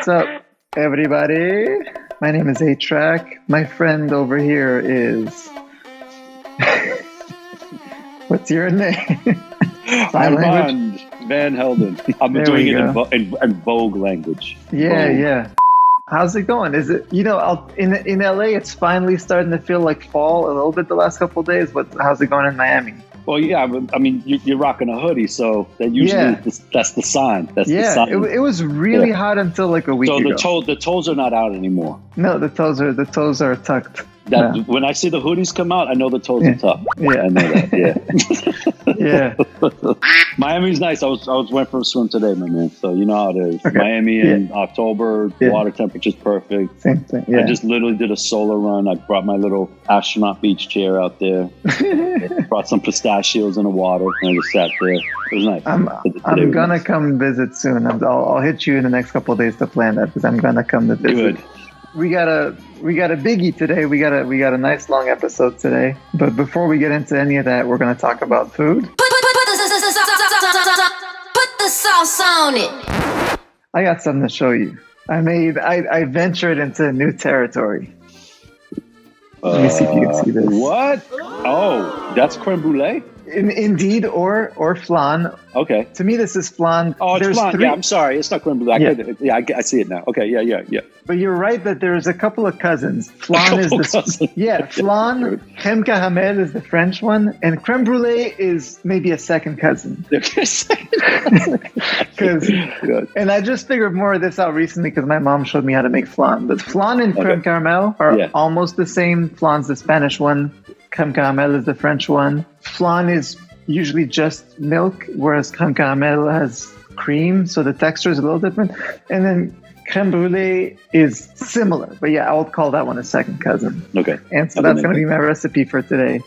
What's up, everybody? My name is a-trak. My friend over here is... What's your name? Armand Van Helden. I'm doing it in Vogue language. Yeah, Vogue. yeah. How's it going? Is it, in LA, it's finally starting to feel like fall a little bit the last couple of days, but how's it going in Miami? Well, yeah, I mean, you're rocking a hoodie, so that usually that's the sign. That's the sign. It was really hot until like a week ago. So the toes are not out anymore. No, the toes are tucked. When I see the hoodies come out, I know the toes are tough. Yeah, I know that. Yeah. Yeah. Miami's nice. I went for a swim today, my man. So you know how it is. Okay. Miami in October, water temperature's perfect. Same thing. Yeah. I just literally did a solar run. I brought my little astronaut beach chair out there. Brought some pistachios in the water, and I just sat there. It was nice. I'm gonna come visit soon. I'll hit you in the next couple of days to plan that because I'm gonna come to visit. Good. We got a biggie today. We got a nice long episode today. But before we get into any of that, we're gonna talk about food. Put the sauce on it. I got something to show you. I ventured into new territory. Let me see if you can see this. What? Oh, that's creme brulee? Indeed, or flan. Okay. To me, this is flan. Oh, it's flan. Yeah, I'm sorry. It's not creme brulee. I see it now. Okay, yeah. But you're right that there's a couple of cousins. Flan is the flan. Crème caramel is the French one, and creme brulee is maybe a second cousin. And I just figured more of this out recently because my mom showed me how to make flan. But flan and crème caramel are almost the same. Flan's the Spanish one. Crème caramel is the French one. Flan is usually just milk, whereas crème caramel has cream, so the texture is a little different. And then crème brulee is similar, but I would call that one a second cousin. Okay. And so that's going to be my recipe for today.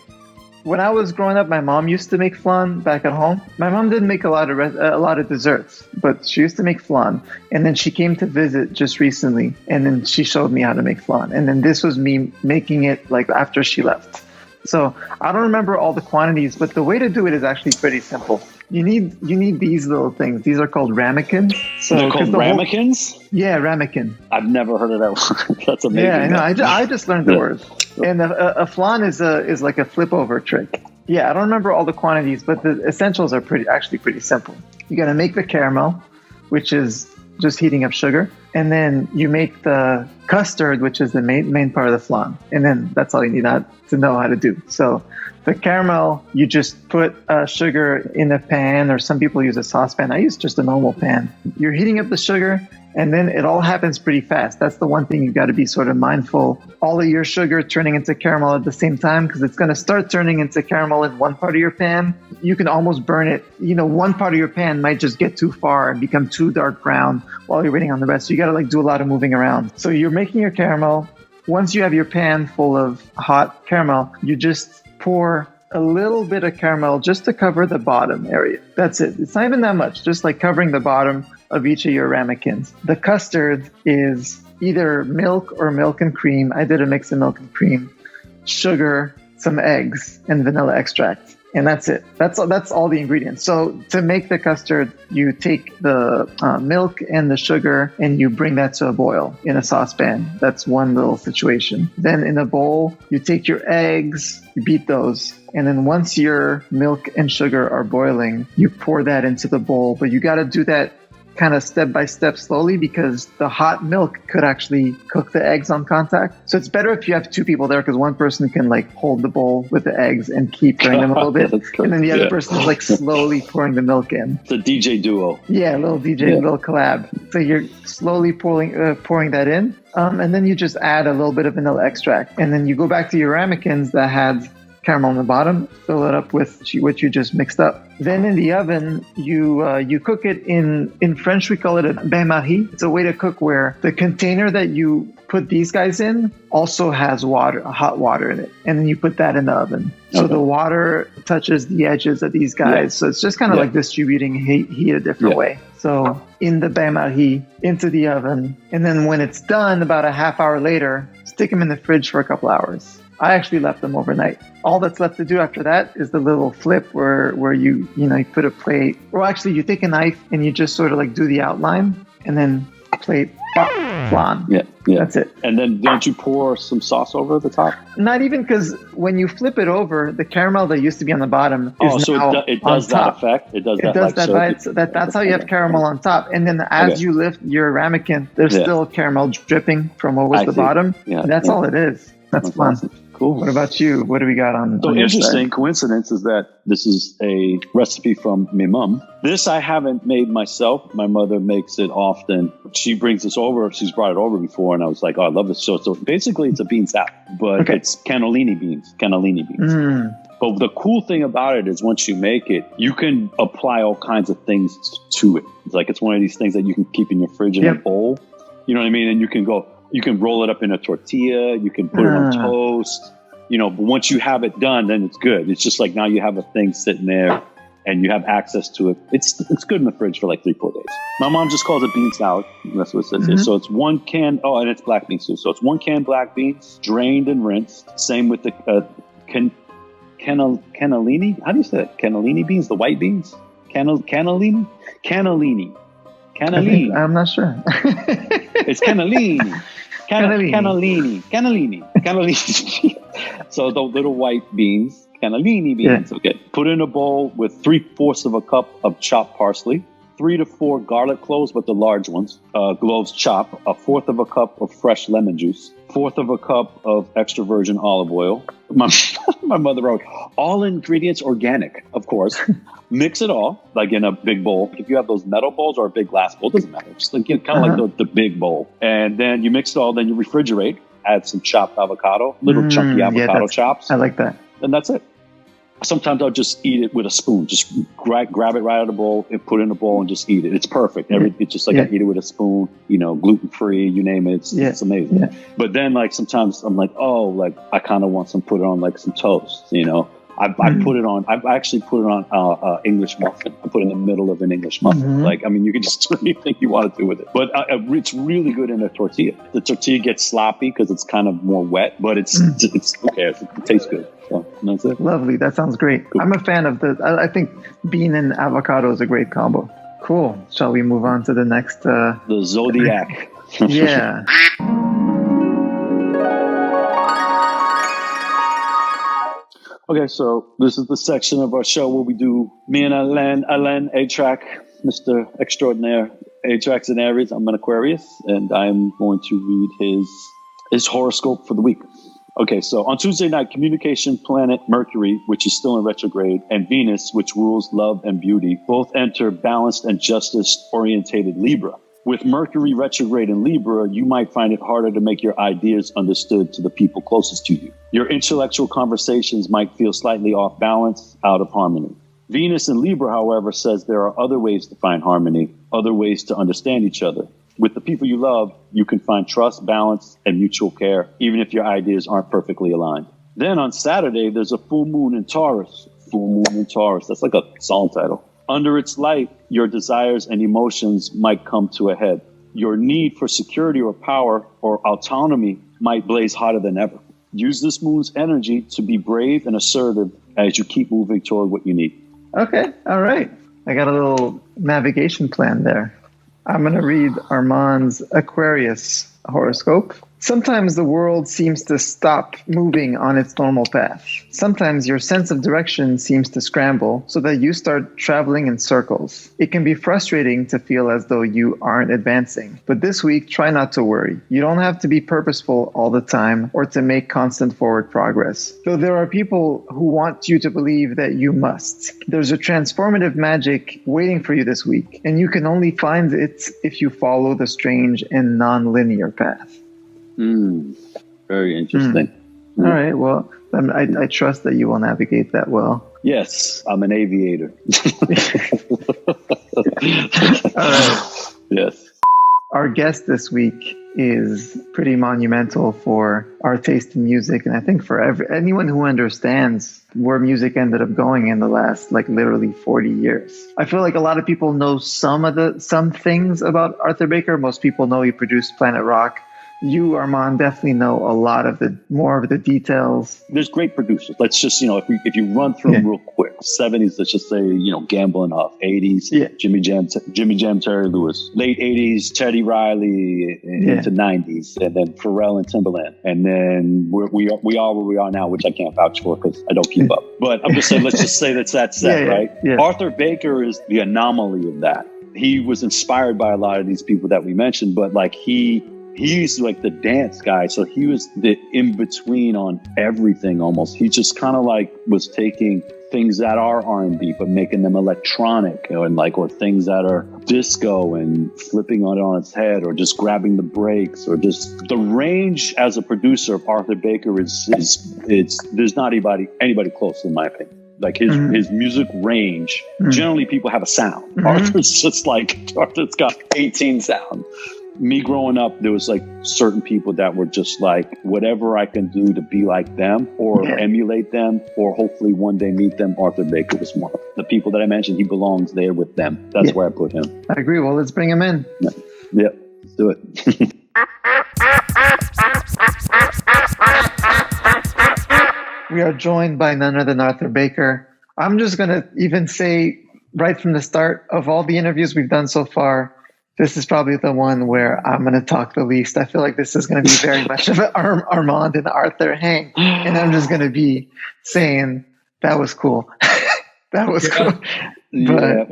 When I was growing up, my mom used to make flan back at home. My mom didn't make a lot of desserts, but she used to make flan. And then she came to visit just recently, and then she showed me how to make flan. And then this was me making it like after she left. So I don't remember all the quantities, but the way to do it is actually pretty simple. You need these little things. These are called ramekins. So they're called ramekins? Ramekin. I've never heard of that word. That's amazing. Yeah, I know. I just learned the word. And a flan is like a flip over trick. Yeah, I don't remember all the quantities, but the essentials are pretty simple. You got to make the caramel, which is just heating up sugar. And then you make the custard, which is the main part of the flan. And then that's all you need to know how to do. So the caramel, you just put sugar in a pan, or some people use a saucepan. I use just a normal pan. You're heating up the sugar, and then it all happens pretty fast. That's the one thing you've got to be sort of mindful. All of your sugar turning into caramel at the same time, because it's going to start turning into caramel in one part of your pan. You can almost burn it. One part of your pan might just get too far and become too dark brown while you're waiting on the rest. So you got to do a lot of moving around. So you're making your caramel. Once you have your pan full of hot caramel, you just pour a little bit of caramel just to cover the bottom area. That's it. It's not even that much, just like covering the bottom of each of your ramekins. The custard is either milk or milk and cream. I did a mix of milk and cream, sugar, some eggs, and vanilla extract. And that's it. That's all the ingredients. So to make the custard, you take the milk and the sugar and you bring that to a boil in a saucepan. That's one little situation. Then in a bowl, you take your eggs, you beat those. And then once your milk and sugar are boiling, you pour that into the bowl. But you got to do that kind of step by step slowly because the hot milk could actually cook the eggs on contact. So it's better if you have two people there because one person can hold the bowl with the eggs and keep stirring them a little bit. And then the other person is slowly pouring the milk in. It's a DJ duo. Yeah, a little DJ, little collab. So you're slowly pouring that in. And then you just add a little bit of vanilla extract. And then you go back to your ramekins that had caramel on the bottom, fill it up with what you just mixed up. Then in the oven, you cook it in French, we call it a bain-marie. It's a way to cook where the container that you put these guys in also has hot water in it. And then you put that in the oven. So the water touches the edges of these guys. Yeah. So it's just kind of like distributing heat a different way. So in the bain-marie, into the oven. And then when it's done, about a half hour later, stick them in the fridge for a couple hours. I actually left them overnight. All that's left to do after that is the little flip where you put a plate, or actually you take a knife and you just sort of do the outline and then hot plate, flan. Yeah. That's it. And then don't you pour some sauce over the top? Not even, because when you flip it over, the caramel that used to be on the bottom is now it on does that top. effect. It does It does that. That's how you have caramel on top. And then as you lift your ramekin, there's still caramel dripping from what was the bottom. Yeah, That's all it is. That's fun. Awesome. Cool. What about you? What do we got on? So on your interesting side? coincidence is that this is a recipe from my mom. This I haven't made myself. My mother makes it often. She brings this over. She's brought it over before, and I was like, "Oh, I love this." So basically, it's a bean salad, but it's cannellini beans. But the cool thing about it is once you make it, you can apply all kinds of things to it. It's one of these things that you can keep in your fridge in a bowl. You know what I mean? And you can roll it up in a tortilla. You can put it on toast. But once you have it done, then it's good. It's just like now you have a thing sitting there and you have access to it. It's good in the fridge for like 3-4 days. My mom just calls it bean salad. That's what it says here. So it's 1 can. Oh, and it's black beans too. So it's 1 can black beans, drained and rinsed. Same with the cannellini. How do you say it? Cannellini beans, the white beans? Cannellini. I'm not sure. It's cannellini. Cannellini. So the little white beans, cannellini beans. Okay. Put in a bowl with 3/4 of a cup of chopped parsley, 3 to 4 garlic cloves, but the large ones. Cloves chopped. 1/4 of a cup of fresh lemon juice. 1/4 of a cup of extra virgin olive oil. My mother wrote, all ingredients organic, of course. Mix it all, like in a big bowl. If you have those metal bowls or a big glass bowl, doesn't matter. Just like like the big bowl. And then you mix it all, then you refrigerate. Add some chopped avocado, little chunky avocado chops. I like that. And that's it. Sometimes I'll just eat it with a spoon. Just grab it right out of the bowl and put it in a bowl and just eat it. It's perfect. It's just like I eat it with a spoon, gluten-free, you name it. It's amazing. Yeah. But then sometimes I'm like, I kind of want put it on like some toast, I put it on. I actually put it on English muffin. I put it in the middle of an English muffin. You can just do anything you want to do with it. But it's really good in a tortilla. The tortilla gets sloppy because it's kind of more wet, but it's who cares? It tastes good. So that's it. Lovely. That sounds great. Cool. I'm a fan of I think bean and avocado is a great combo. Cool. Shall we move on to the next? The Zodiac. Yeah. Okay, so this is the section of our show where we do me and Alain, a-trak, Mr. Extraordinaire. A-trak's an Aries, I'm an Aquarius, and I'm going to read his horoscope for the week. Okay, so on Tuesday night, communication planet Mercury, which is still in retrograde, and Venus, which rules love and beauty, both enter balanced and justice-orientated Libra. With Mercury retrograde in Libra, you might find it harder to make your ideas understood to the people closest to you. Your intellectual conversations might feel slightly off balance, out of harmony. Venus in Libra, however, says there are other ways to find harmony, other ways to understand each other. With the people you love, you can find trust, balance, and mutual care, even if your ideas aren't perfectly aligned. Then on Saturday, there's a full moon in Taurus. Full moon in Taurus. That's like a song title. Under its light, your desires and emotions might come to a head. Your need for security or power or autonomy might blaze hotter than ever. Use this moon's energy to be brave and assertive as you keep moving toward what you need. Okay. All right. I got a little navigation plan there. I'm going to read Armand's Aquarius horoscope. Sometimes the world seems to stop moving on its normal path. Sometimes your sense of direction seems to scramble so that you start traveling in circles. It can be frustrating to feel as though you aren't advancing. But this week, try not to worry. You don't have to be purposeful all the time or to make constant forward progress. Though there are people who want you to believe that you must. There's a transformative magic waiting for you this week, and you can only find it if you follow the strange and non-linear path. Very interesting. All right. Well, I trust that you will navigate that well. Yes, I'm an aviator. All right. Yes. Our guest this week is pretty monumental for our taste in music, and I think for anyone who understands where music ended up going in the last, literally 40 years. I feel like a lot of people know some things about Arthur Baker. Most people know he produced Planet Rock. You, Armand, definitely know a lot of more of the details. There's great producers. Let's just, if you run through them real quick. '70s, let's just say, Gambling Huff. '80s, Jimmy Jam, Terry Lewis. Late '80s, Teddy Riley into '90s, and then Pharrell and Timbaland. And then we are where we are now, which I can't vouch for because I don't keep up. But I'm just saying, let's just say that's that set, right? Yeah. Arthur Baker is the anomaly of that. He was inspired by a lot of these people that we mentioned, but like he's like the dance guy. So he was the in-between on everything almost. He just kind of like was taking things that are R&B, but making them electronic or things that are disco and flipping it on its head or just grabbing the breaks or just the range as a producer of Arthur Baker is there's not anybody close in my opinion. Like his music range, generally people have a sound. Arthur's got 18 sounds. Me growing up, there was like certain people that were just like, whatever I can do to be like them or emulate them or hopefully one day meet them. Arthur Baker was one of the people that I mentioned. He belongs there with them. That's where I put him. I agree. Well, let's bring him in. Yeah, let's do it. We are joined by none other than Arthur Baker. I'm just going to even say right from the start of all the interviews we've done so far, this is probably the one where I'm going to talk the least. I feel like this is going to be very much of an Armand and Arthur hang. And I'm just going to be saying, that was cool. That was cool. But,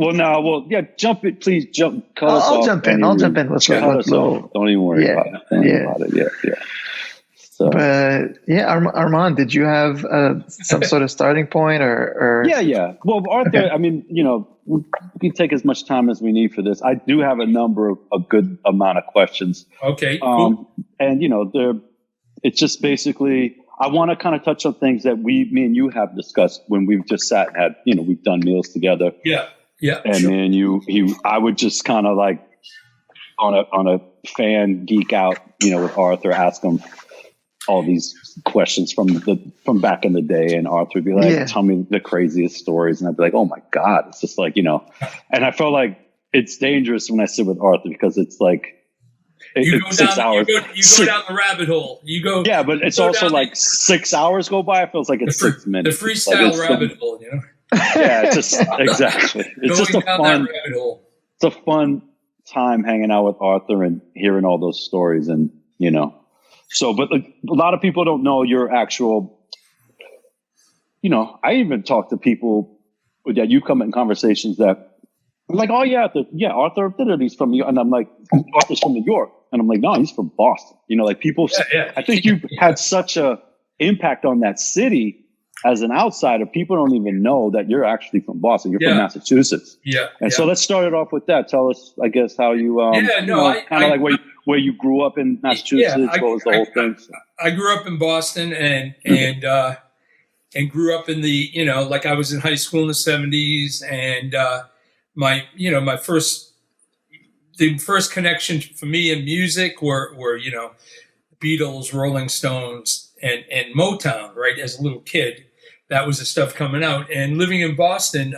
jump it, please jump. I'll jump in. I'll jump in with little. Don't even worry about it. Yeah. So. But Armand, did you have some sort of starting point or? Yeah. Well, Arthur, okay. We can take as much time as we need for this. I do have a good amount of questions. Okay. Cool. And it's just basically, I want to kind of touch on things that me and you have discussed when we've just sat and had, we've done meals together. Yeah. And sure. Me and I would just kind of like on a fan geek out, with Arthur, ask him all these questions from back in the day, and Arthur would be like, tell me the craziest stories, and I'd be like, oh my God, it's just like, and I felt like it's dangerous when I sit with Arthur because it's like you go 6 hours. You go down the rabbit hole. Yeah, but it's also like 6 hours go by. It feels like it's 6 minutes. The freestyle rabbit hole, Yeah, it's just exactly. It's just a fun rabbit hole. It's a fun time hanging out with Arthur and hearing all those stories, and So, but a lot of people don't know your actual, I even talk to people that you come in conversations that I'm like, oh yeah, Arthur he's from New York. And I'm like, Arthur's from New York. And I'm like, no, he's from Boston. Like people, I think you had such a impact on that city as an outsider. People don't even know that you're actually from Boston. You're from Massachusetts. So let's start it off with that. Tell us, I guess, how you, where you grew up in Massachusetts. What was the whole thing? I grew up in Boston and grew up in the, like I was in high school in the 70s, and my first connection for me in music were Beatles, Rolling Stones, and Motown, right? As a little kid, that was the stuff coming out. And living in Boston,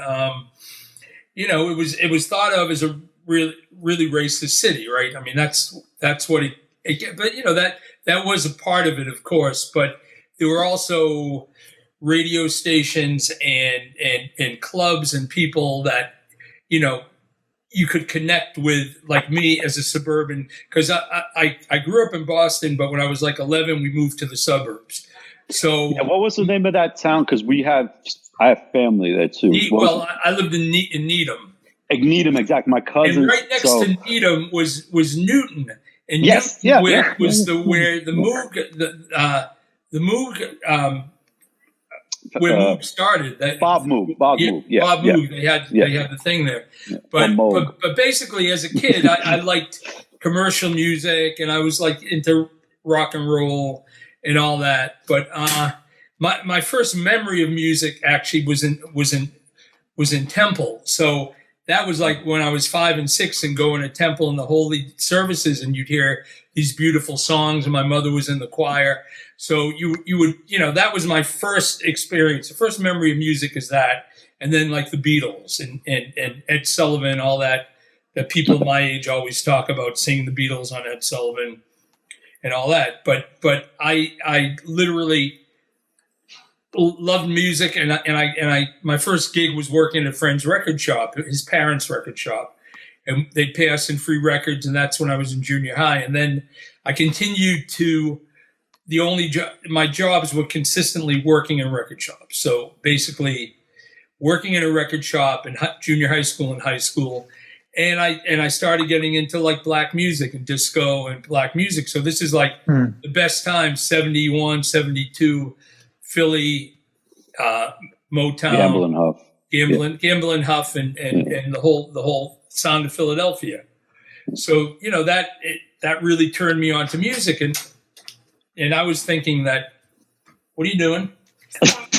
it was thought of as a really racist city, right? I mean, that's what it but that was a part of it, of course, but there were also radio stations and clubs and people that, you could connect with, like me as a suburban, because I grew up in Boston, but when I was like 11, we moved to the suburbs. So what was the name of that town? Because I have family there too. I lived in Needham. Needham, exactly. My cousin. And right next to Needham was Newton, and Newton was where the Moog where Moog started. Bob Moog. Bob Moog. They had the thing there. But basically, as a kid, I liked commercial music, and I was like into rock and roll and all that. But my first memory of music actually was in Temple. So that was like when I was 5 and 6 and going to Temple in the holy services, and you'd hear these beautiful songs, and my mother was in the choir. So you would, that was my first experience. The first memory of music is that. And then like the Beatles and Ed Sullivan, all that people my age always talk about, seeing the Beatles on Ed Sullivan and all that. But I literally, loved music, and I my first gig was working at a friend's record shop, his parents' record shop, and they'd pay us in free records, and that's when I was in junior high. And then I continued to my jobs were consistently working in record shops. So basically, working in a record shop in junior high school and high school. And I started getting into like black music and disco and black music. So this is like the best time, 71, 72, Philly, Motown, Gamble and Huff, and the whole sound of Philadelphia. So, that really turned me on to music. And I was thinking that, what are you doing?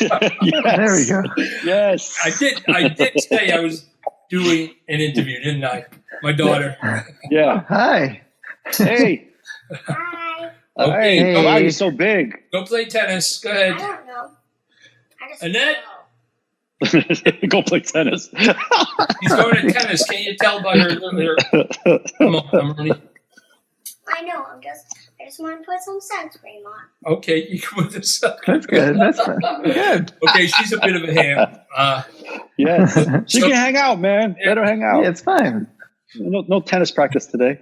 Yes. There we go. Yes. I did say I was doing an interview, didn't I? My daughter. Yeah. Hi. Hey. Hi. Okay. Hey. Oh, wow, you're so big. Go play tennis. Go ahead. I don't know. Annette? Go play tennis. He's going to tennis. Can't you tell by her? Come on, Emily. I know. I just want to put some sunscreen on. Okay, you can put this up. That's good. That's good. Okay, she's a bit of a ham. Yes. She can hang out, man. Let her hang out. Yeah, it's fine. No tennis practice today.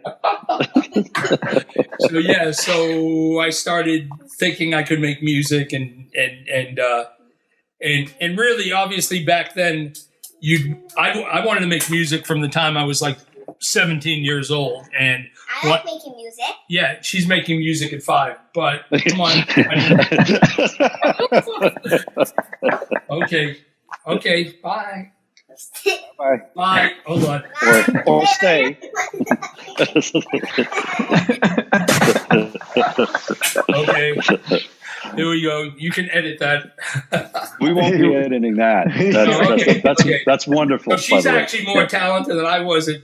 So I started thinking I could make music, and really, obviously, back then, I wanted to make music from the time I was like 17 years old, and I like making music. Yeah, she's making music at 5, but come on. Okay, bye. Bye. Bye. Hold on. Or stay. Okay. Here we go. You can edit that. We won't be editing that. That's wonderful. So she's actually more talented than I was at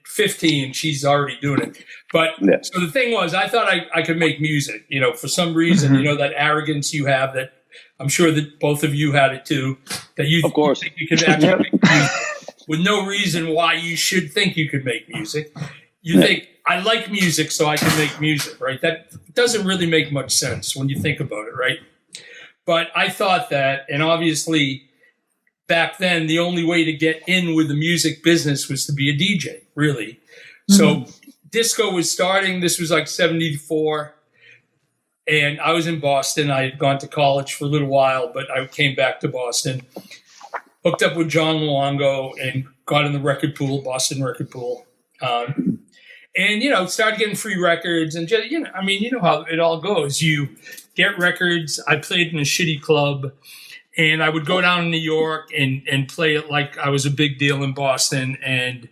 15. She's already doing it. But So the thing was, I thought I could make music. For some reason, that arrogance you have that I'm sure that both of you had it too. That you think you could actually make music with no reason why you should think you could make music. You think, I like music, so I can make music, right? That doesn't really make much sense when you think about it, right? But I thought that, and obviously back then, the only way to get in with the music business was to be a DJ, really. So disco was starting. This was like 74. And I was in Boston. I had gone to college for a little while, but I came back to Boston, hooked up with John Luongo, and got in the record pool, Boston record pool. And, started getting free records. And, just, you know how it all goes. You get records. I played in a shitty club. And I would go down to New York and play it like I was a big deal in Boston. And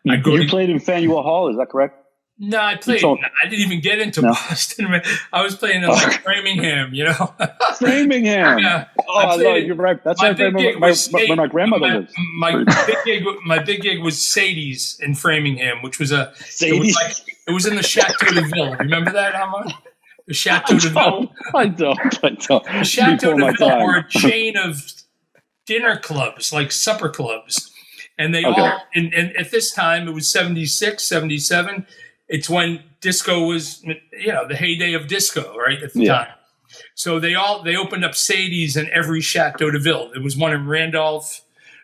I'd go You played in Faneuil Hall, is that correct? No, I didn't even get into Boston. I was playing in Framingham, Framingham. Yeah. Oh, you're right. That's where my grandmother lives. My big gig was Sadie's in Framingham, which was it was in the Chateau de Ville. Remember that, Amar? The Chateau de Ville. I don't. The Chateau de Ville were a chain of dinner clubs, like supper clubs. And they all, and at this time, it was 76, 77. It's when disco was, the heyday of disco, right, at the time. So they opened up Sadie's in every Chateau de Ville. There was one in Randolph,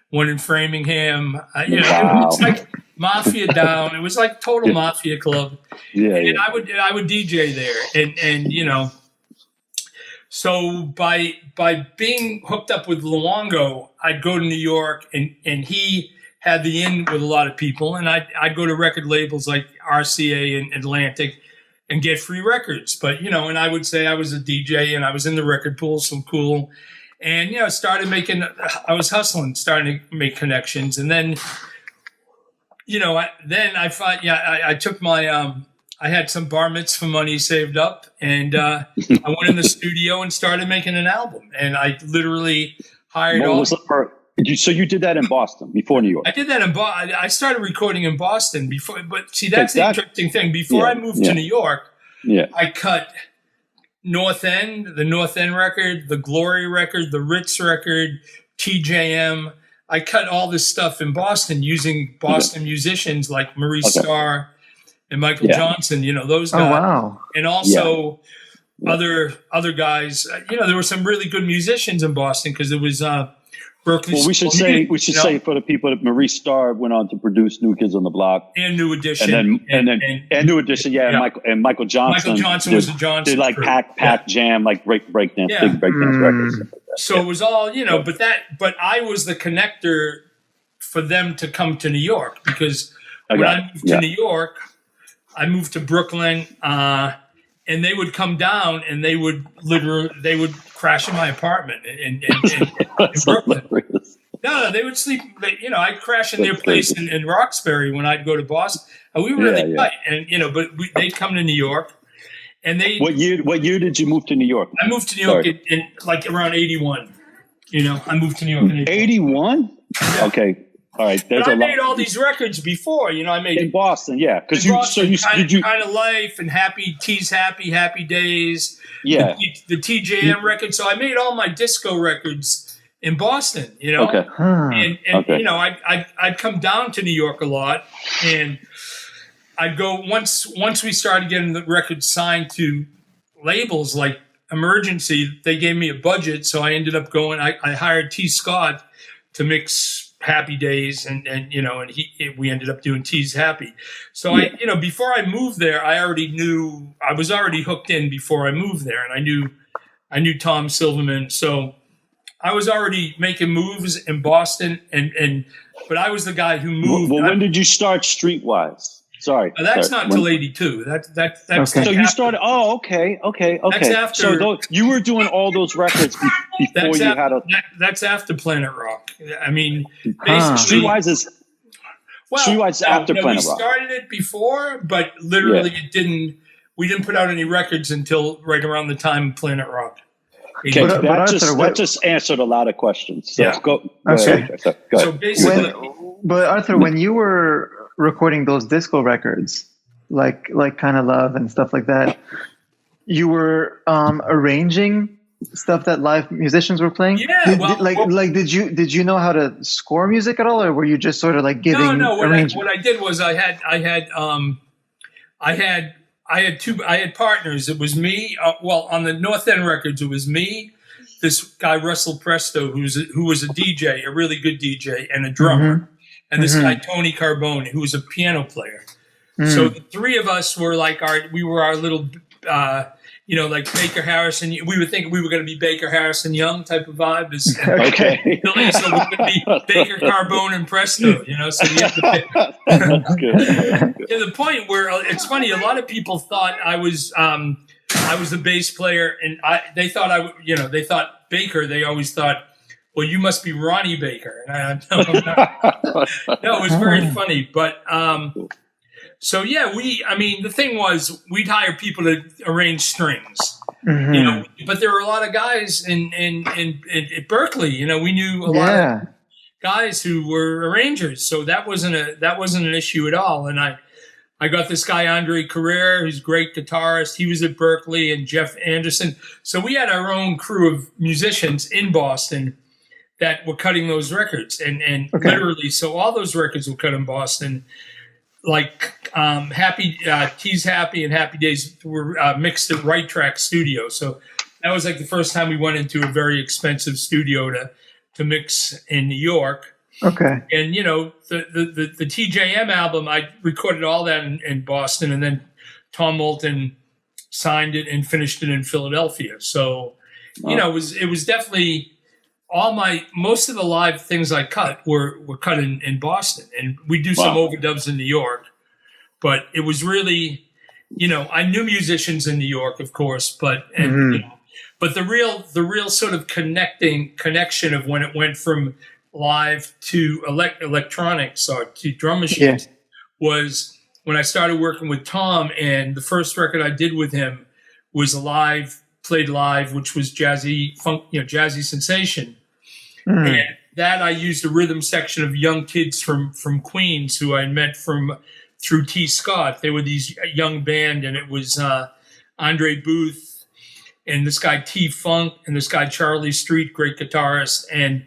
one in Framingham. It was like Mafia down. It was like total Mafia club. And I would DJ there. And so by being hooked up with Luongo, I'd go to New York, and he had the in with a lot of people, and I'd go to record labels like RCA and Atlantic and get free records. But, and I would say I was a DJ and I was in the record pool, so cool. And, I was hustling, starting to make connections. And then, I thought, I took my, I had some bar mitzvah money saved up, and I went in the studio and started making an album. And I literally hired So you did that in Boston before New York? I did that in Boston. I started recording in Boston before, but see, that's the interesting thing. Before I moved to New York, I cut North End, the North End record, the Glory record, the Ritz record, TJM. I cut all this stuff in Boston using Boston musicians like Maurice Starr and Michael Johnson, those guys. Oh, wow. And also other guys. There were some really good musicians in Boston because there was Berkeley. Well, we should say for the people that Maurice Starr went on to produce New Kids on the Block and New Edition, and New Edition, and Michael Johnson. Michael Johnson was a Johnson. Did like Pack Jam, like breakdance, big breakdance records. So it was all but I was the connector for them to come to New York because when I moved to New York, I moved to Brooklyn, and they would come down and they would crash in my apartment in Brooklyn. No, they would sleep. I'd crash in their place in Roxbury when I'd go to Boston. And we were really tight, and they'd come to New York. And What year did you move to New York? I moved to New York in like around 81. I moved to New York in 81. Yeah. Okay. All right. I made all these records before. I made in Boston. Yeah, because kind of life and happy days. Yeah. The TJM record. So I made all my disco records in Boston. Okay. And I'd come down to New York a lot, and I'd go once we started getting the records signed to labels like Emergency. They gave me a budget, so I ended up going. I hired T. Scott to mix Happy Days, and we ended up doing T's Happy. So before I moved there, I was already hooked in before I moved there, and I knew Tom Silverman, so I was already making moves in Boston, but I was the guy who moved. Well, when did you start Streetwise? Sorry, that's not till 82. That's okay. So you started. Oh, okay. That's after. So you were doing all those records before you had a. That's after Planet Rock. I mean, Streetwise is. Streetwise is after Planet Rock. We started it before, but literally it didn't. We didn't put out any records until right around the time of Planet Rock. Okay, that just answered a lot of questions. So go ahead. So basically, but Arthur, when you were recording those disco records, like Kind of Love and stuff like that, you were arranging stuff that live musicians were playing. Did you know how to score music at all, or were you just sort of like giving? No. What I did was I had partners. It was me. On the North End records, it was me, this guy Russell Presto, who was a DJ, a really good DJ, and a drummer, and this guy Tony Carbone, who was a piano player. So the three of us were like our little, like Baker Harrison. We would think we were going to be Baker Harrison Young type of vibe. Okay. So we would be Baker Carbone and Presto. So we had to That's good. to the point where it's funny. A lot of people thought I was the bass player, and they thought Baker. They always thought, well, you must be Ronnie Baker. And no, it was very funny. But the thing was, we'd hire people to arrange strings. But there were a lot of guys in Berkeley. We knew a lot of guys who were arrangers, so that wasn't an issue at all. And I got this guy Andre Carrere, who's a great guitarist. He was at Berkeley, and Jeff Anderson. So we had our own crew of musicians in Boston that were cutting those records, and literally, so all those records were cut in Boston. Like T's Happy and Happy Days were mixed at Right-Track Studio. So that was like the first time we went into a very expensive studio to mix in New York. Okay. And the TJM album, I recorded all that in Boston, and then Tom Moulton signed it and finished it in Philadelphia. So it was definitely most of the live things I cut were cut in Boston, and we do some overdubs in New York, but it was really, I knew musicians in New York, of course, but the real sort of connection of when it went from live to electronics or to drum machines was when I started working with Tom, and the first record I did with him was played live, which was jazzy funk, jazzy sensation. And that I used a rhythm section of young kids from Queens who I met through T. Scott. They were these young band, and it was Andre Booth and this guy T. Funk and this guy Charlie Street, great guitarist. And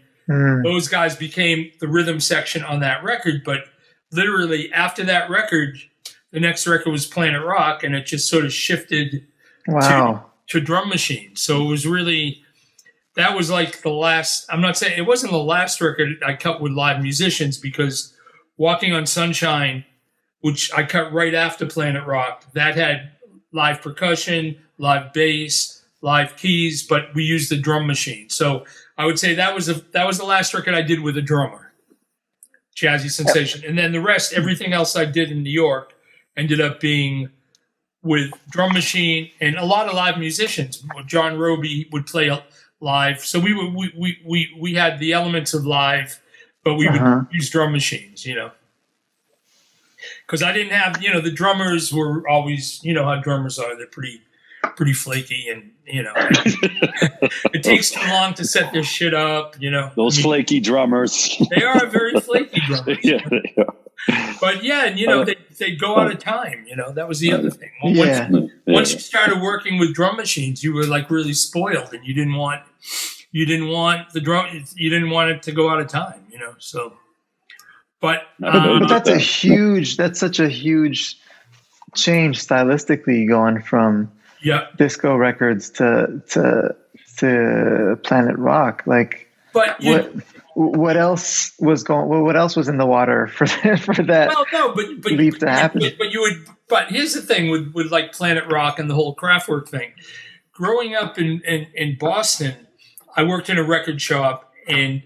those guys became the rhythm section on that record. But literally after that record, the next record was Planet Rock, and it just sort of shifted to to drum machines. So it was really, that was like the last, I'm not saying, it wasn't the last record I cut with live musicians, because Walking on Sunshine, which I cut right after Planet Rock, that had live percussion, live bass, live keys, but we used the drum machine. So I would say that was the last record I did with a drummer, Jazzy Sensation. And then the rest, everything else I did in New York ended up being with drum machine and a lot of live musicians. John Roby would play live. So we had the elements of live, but we would use drum machines, you know. Because I didn't have, you know, the drummers were always, you know how drummers are. They're pretty flaky, and, you know, it takes too long to set their shit up, you know. Those flaky drummers. They are very flaky drummers. Yeah, they are. But yeah, and you know, they go out of time, you know. That was the other thing. Once you started working with drum machines, you were like really spoiled, and you didn't want the drum, you didn't want it to go out of time, you know. So but that's such a huge change stylistically, going from disco records to Planet Rock. Like, but what else was in the water for that? Well, no, but leap to happen. But here's the thing with like Planet Rock and the whole Kraftwerk thing. Growing up in Boston, I worked in a record shop, and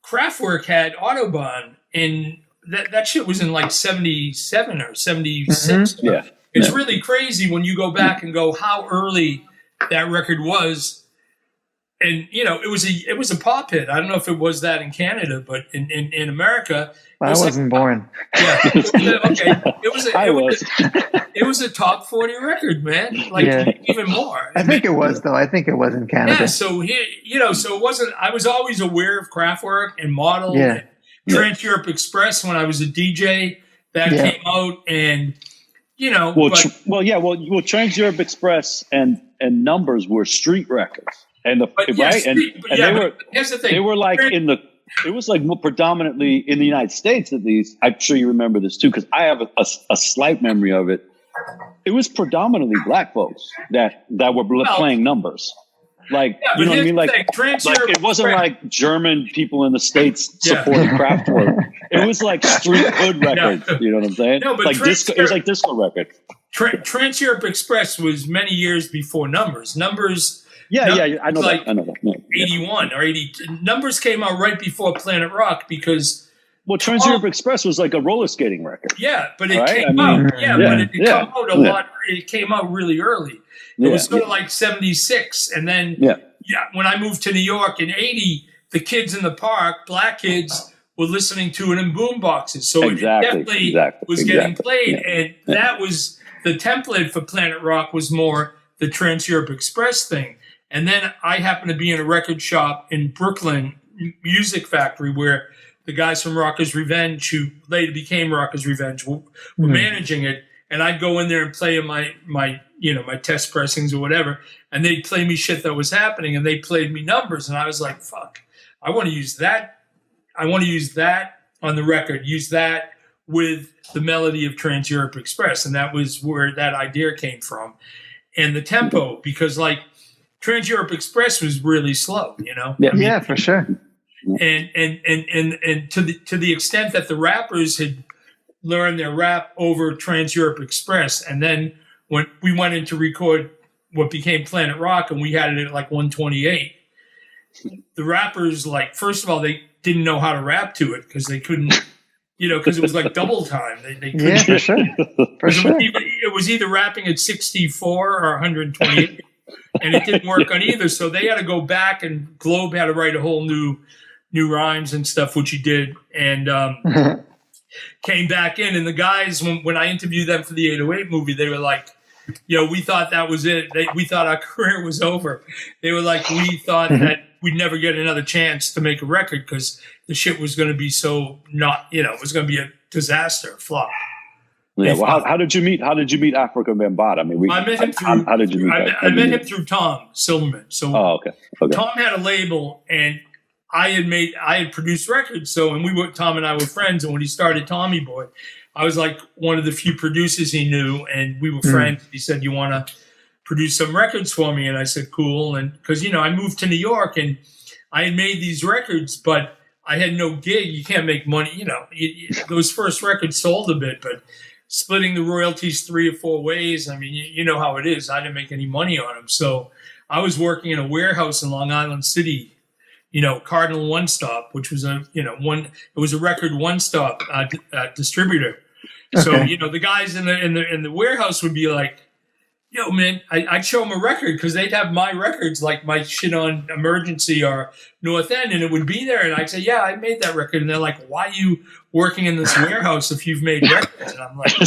Kraftwerk had Autobahn, and that shit was in like 77 or 76. Mm-hmm. Yeah. It's really crazy when you go back and go how early that record was. And, you know, it was a pop hit. I don't know if it was that in Canada, but in America, I wasn't born. Yeah. Okay. It was a top 40 record, man. Like even more. I think it was, though. I think it was in Canada. Yeah. So here, you know, so it wasn't. I was always aware of Kraftwerk and Model and Trans Europe Express when I was a DJ. That came out, and you know. Well, Trans Europe Express and Numbers were street records. And here's the thing. They were like it was like more predominantly in the United States, at least. I'm sure you remember this too, because I have a slight memory of it. It was predominantly black folks that were playing Numbers. Like, you know what I mean? Like it wasn't like German people in the States supporting Kraftwerk. It was like street hood records. You know what I'm saying? No, but like disco. It was like disco record. Trans Europe Express was many years before Numbers. Numbers. I know that. 81 or 80. Numbers came out right before Planet Rock because. Well, Trans Europe Express was like a roller skating record. Yeah, but it came out. But it came out a lot. It came out really early. It was sort of like 76, and then when I moved to New York in 80, the kids in the park, black kids, were listening to it in boom boxes. So it definitely was getting played, and that was the template for Planet Rock was more the Trans Europe Express thing. And then I happened to be in a record shop in Brooklyn, Music Factory, where the guys from Rockers Revenge, who later became Rockers Revenge, were managing it. And I'd go in there and play my test pressings or whatever, and they'd play me shit that was happening, and they played me Numbers, and I was like, fuck, I want to use that. I want to use that on the record, use that with the melody of Trans Europe Express. And that was where that idea came from. And the tempo, because like Trans Europe Express was really slow, you know? Yeah, for sure. And to the extent that the rappers had learned their rap over Trans Europe Express, and then when we went in to record what became Planet Rock, and we had it at like 128, the rappers, like, first of all, they didn't know how to rap to it because they couldn't, because it was like double time. They couldn't. Yeah, for sure. For sure. It was either rapping at 64 or 128. And it didn't work on either, so they had to go back, and Globe had to write a whole new rhymes and stuff, which he did, and came back in. And the guys, when I interviewed them for the 808 movie, they were like, we thought that was it. We thought our career was over. They were like, we thought that we'd never get another chance to make a record because the shit was going to be so it was going to be a disaster, a flop. Yeah. Well, how did you meet Africa Bambaataa? I mean, I met him through. How did you meet? I met him through Tom Silverman. So, okay. Tom had a label, and I had produced records. So, and Tom and I were friends. And when he started Tommy Boy, I was like one of the few producers he knew, and we were friends. He said, "You want to produce some records for me. And I said, cool. And because, I moved to New York and I had made these records, but I had no gig. You can't make money. Those first records sold a bit, but splitting the royalties 3 or 4 ways. I mean, you know how it is. I didn't make any money on them. So I was working in a warehouse in Long Island City, Cardinal One Stop, which was it was a record one stop distributor. Okay. So, the guys in the warehouse would be like, yo, man, I'd show them a record because they'd have my records, like my shit on Emergency or North End, and it would be there. And I'd say, yeah, I made that record. And they're like, why are you working in this warehouse if you've made records? And I'm like, I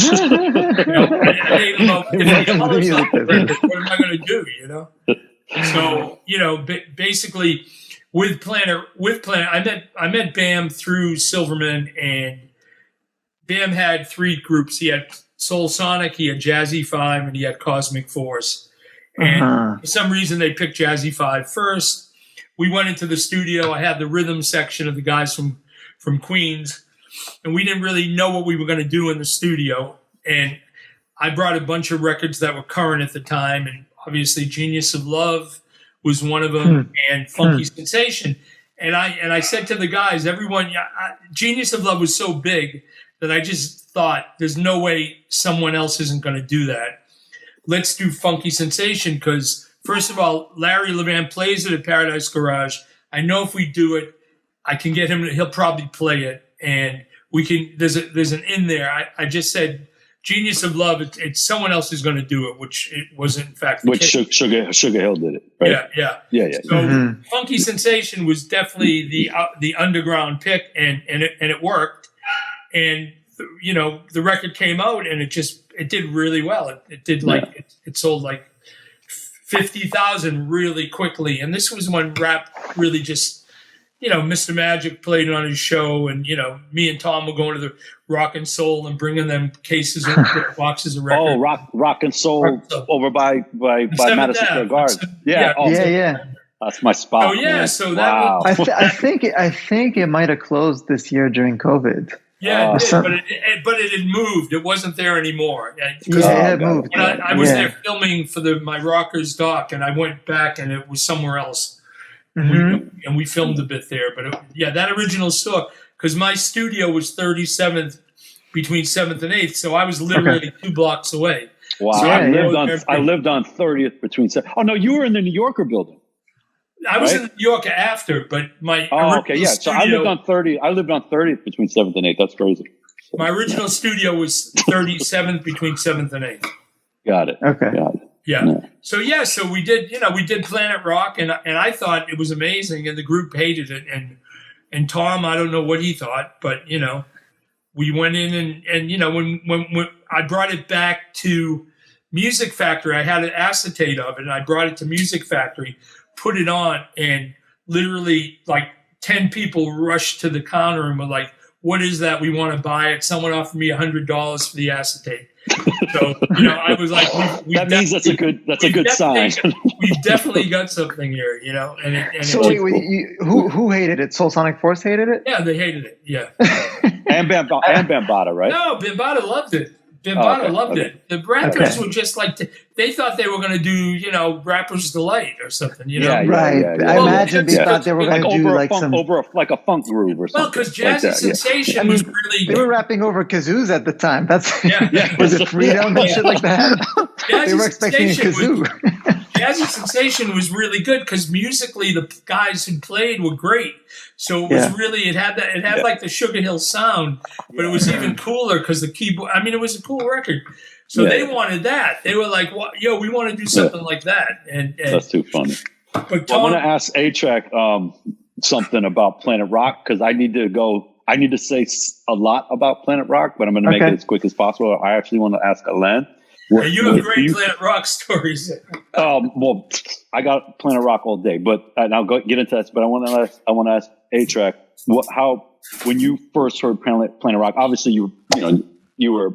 made about $50 what am I going to do, So, basically with Planet, I met Bam through Silverman, and Bam had 3 groups. He had Soul Sonic, he had Jazzy 5, and he had Cosmic Force. And for some reason, they picked Jazzy 5 first. We went into the studio. I had the rhythm section of the guys from Queens, and we didn't really know what we were going to do in the studio. And I brought a bunch of records that were current at the time, and obviously Genius of Love was one of them, and Funky Sensation. And I said to the guys, everyone, Genius of Love was so big that I just thought there's no way someone else isn't going to do that. Let's do Funky Sensation because, first of all, Larry Levan plays it at Paradise Garage. I know if we do it, I can get him. He'll probably play it, and we can. There's an in there. I just said Genius of Love. It's someone else is going to do it, which it wasn't in fact. Which Sugar Hill did it. Right? Yeah. So Funky Sensation was definitely the underground pick, and it worked. And the record came out, and it did really well. It did it sold like 50,000 really quickly. And this was when rap really just, Mr. Magic played it on his show, and me and Tom were going to the Rock and Soul and bringing them cases and boxes of records. Oh, Rock and Soul over by Madison Square Garden. Yeah. That's my spot. Oh yeah, man. so that was, I think it might have closed this year during COVID. Yeah, it did, but it had moved. It wasn't there anymore. It had moved. I was there filming for my Rockers doc, and I went back, and it was somewhere else. And we filmed a bit there. But that original store, because my studio was 37th between 7th and 8th, so I was literally 2 blocks away. Wow. So I lived on 30th between 7th. Oh, no, you were in the New Yorker building. I was in New York after, but my studio, so I lived on 30th between 7th and 8th. That's crazy. My original studio was 37th between 7th and 8th. Got it. Okay. Got it. Yeah. So we did Planet Rock, and I thought it was amazing, and the group hated it, and Tom, I don't know what he thought, but we went in and when I brought it back to Music Factory, I had an acetate of it, and I brought it to Music Factory, put it on, and literally like 10 people rushed to the counter and were like, what is that? We want to buy it. Someone offered me $100 for the acetate. So, I was like, that means that's a good sign. We've definitely got something here, who hated it? Soul Sonic Force hated it? Yeah, they hated it. Yeah. and Bambaataa, right? No, Bambaataa loved it. Loved it. The rappers were just like, they thought they were going to do, Rapper's Delight or something, Right. I imagine they thought they were going to do like a funk groove or something. Well, because Jazzy Sensation was really... They were rapping over kazoos at the time. That's was it Freedom and shit like that? They were expecting a kazoo. Jazzy Sensation was really good because musically the guys who played were great. So it was really, it had like the Sugar Hill sound, but it was even cooler because the keyboard, it was a cool record. So they wanted that. They were like, we want to do something like that. And that's too funny. But I want to ask A-trak something about Planet Rock because I need to say a lot about Planet Rock, but I'm going to make it as quick as possible. I actually want to ask Alain. You have great Planet Rock stories. Well, I got Planet Rock all day, but I'll get into that. But I want to ask A-trak when you first heard Planet Rock. Obviously, you were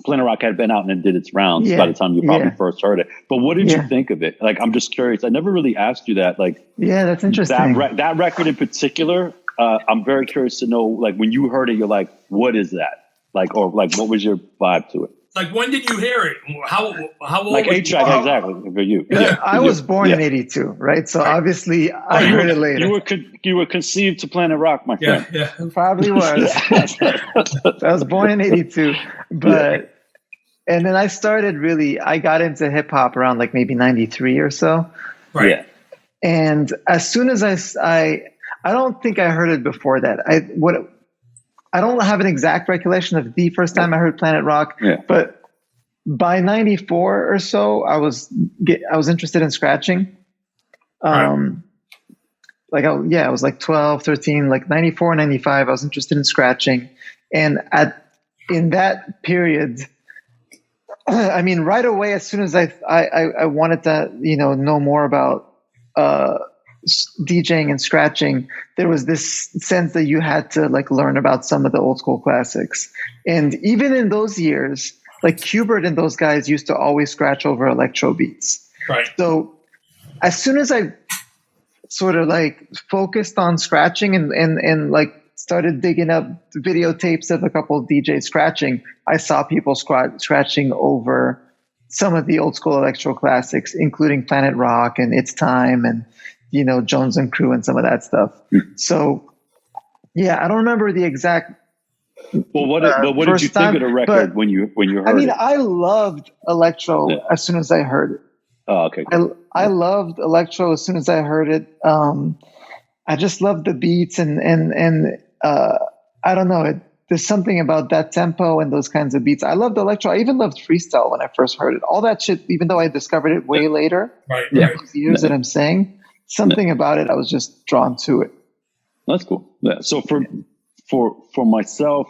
Planet Rock had been out and it did its rounds by the time you probably first heard it. But what did you think of it? Like, I'm just curious. I never really asked you that. Like, that's interesting. That record in particular, I'm very curious to know. Like, when you heard it, you're like, what is that? Like, or like, what was your vibe to it? Like, when did you hear it? How old? Like a-trak, exactly, for you. Yeah, I was born in '82, right? So obviously, I heard it later. You were conceived to Planet Rock, my friend. Yeah, probably was. I was born in '82, but and then I got into hip hop around like maybe '93 or so. Right. Yeah. And as soon as I don't think I heard it before that. I don't have an exact recollection of the first time I heard Planet Rock, but by '94 or so, I was interested in scratching. I was like 12, 13, like 94, 95. I was interested in scratching, and in that period, I mean, right away, as soon as I wanted to, know more about DJing and scratching, there was this sense that you had to like learn about some of the old school classics. And even in those years, like Qbert and those guys used to always scratch over electro beats. Right. So as soon as I sort of like focused on scratching and like started digging up videotapes of a couple of DJs scratching, I saw people scratching over some of the old school electro classics, including Planet Rock and It's Time and Jones and Crew and some of that stuff. So, I don't remember the exact. Well, what did you think of the record when you heard it? I mean, I loved electro as soon as I heard it. Oh, okay. I loved electro as soon as I heard it. I just loved the beats and I don't know. There's something about that tempo and those kinds of beats. I loved electro. I even loved freestyle when I first heard it. All that shit, even though I discovered it way later, those years that I'm saying, something about it, I was just drawn to it. That's cool. Yeah. So for myself,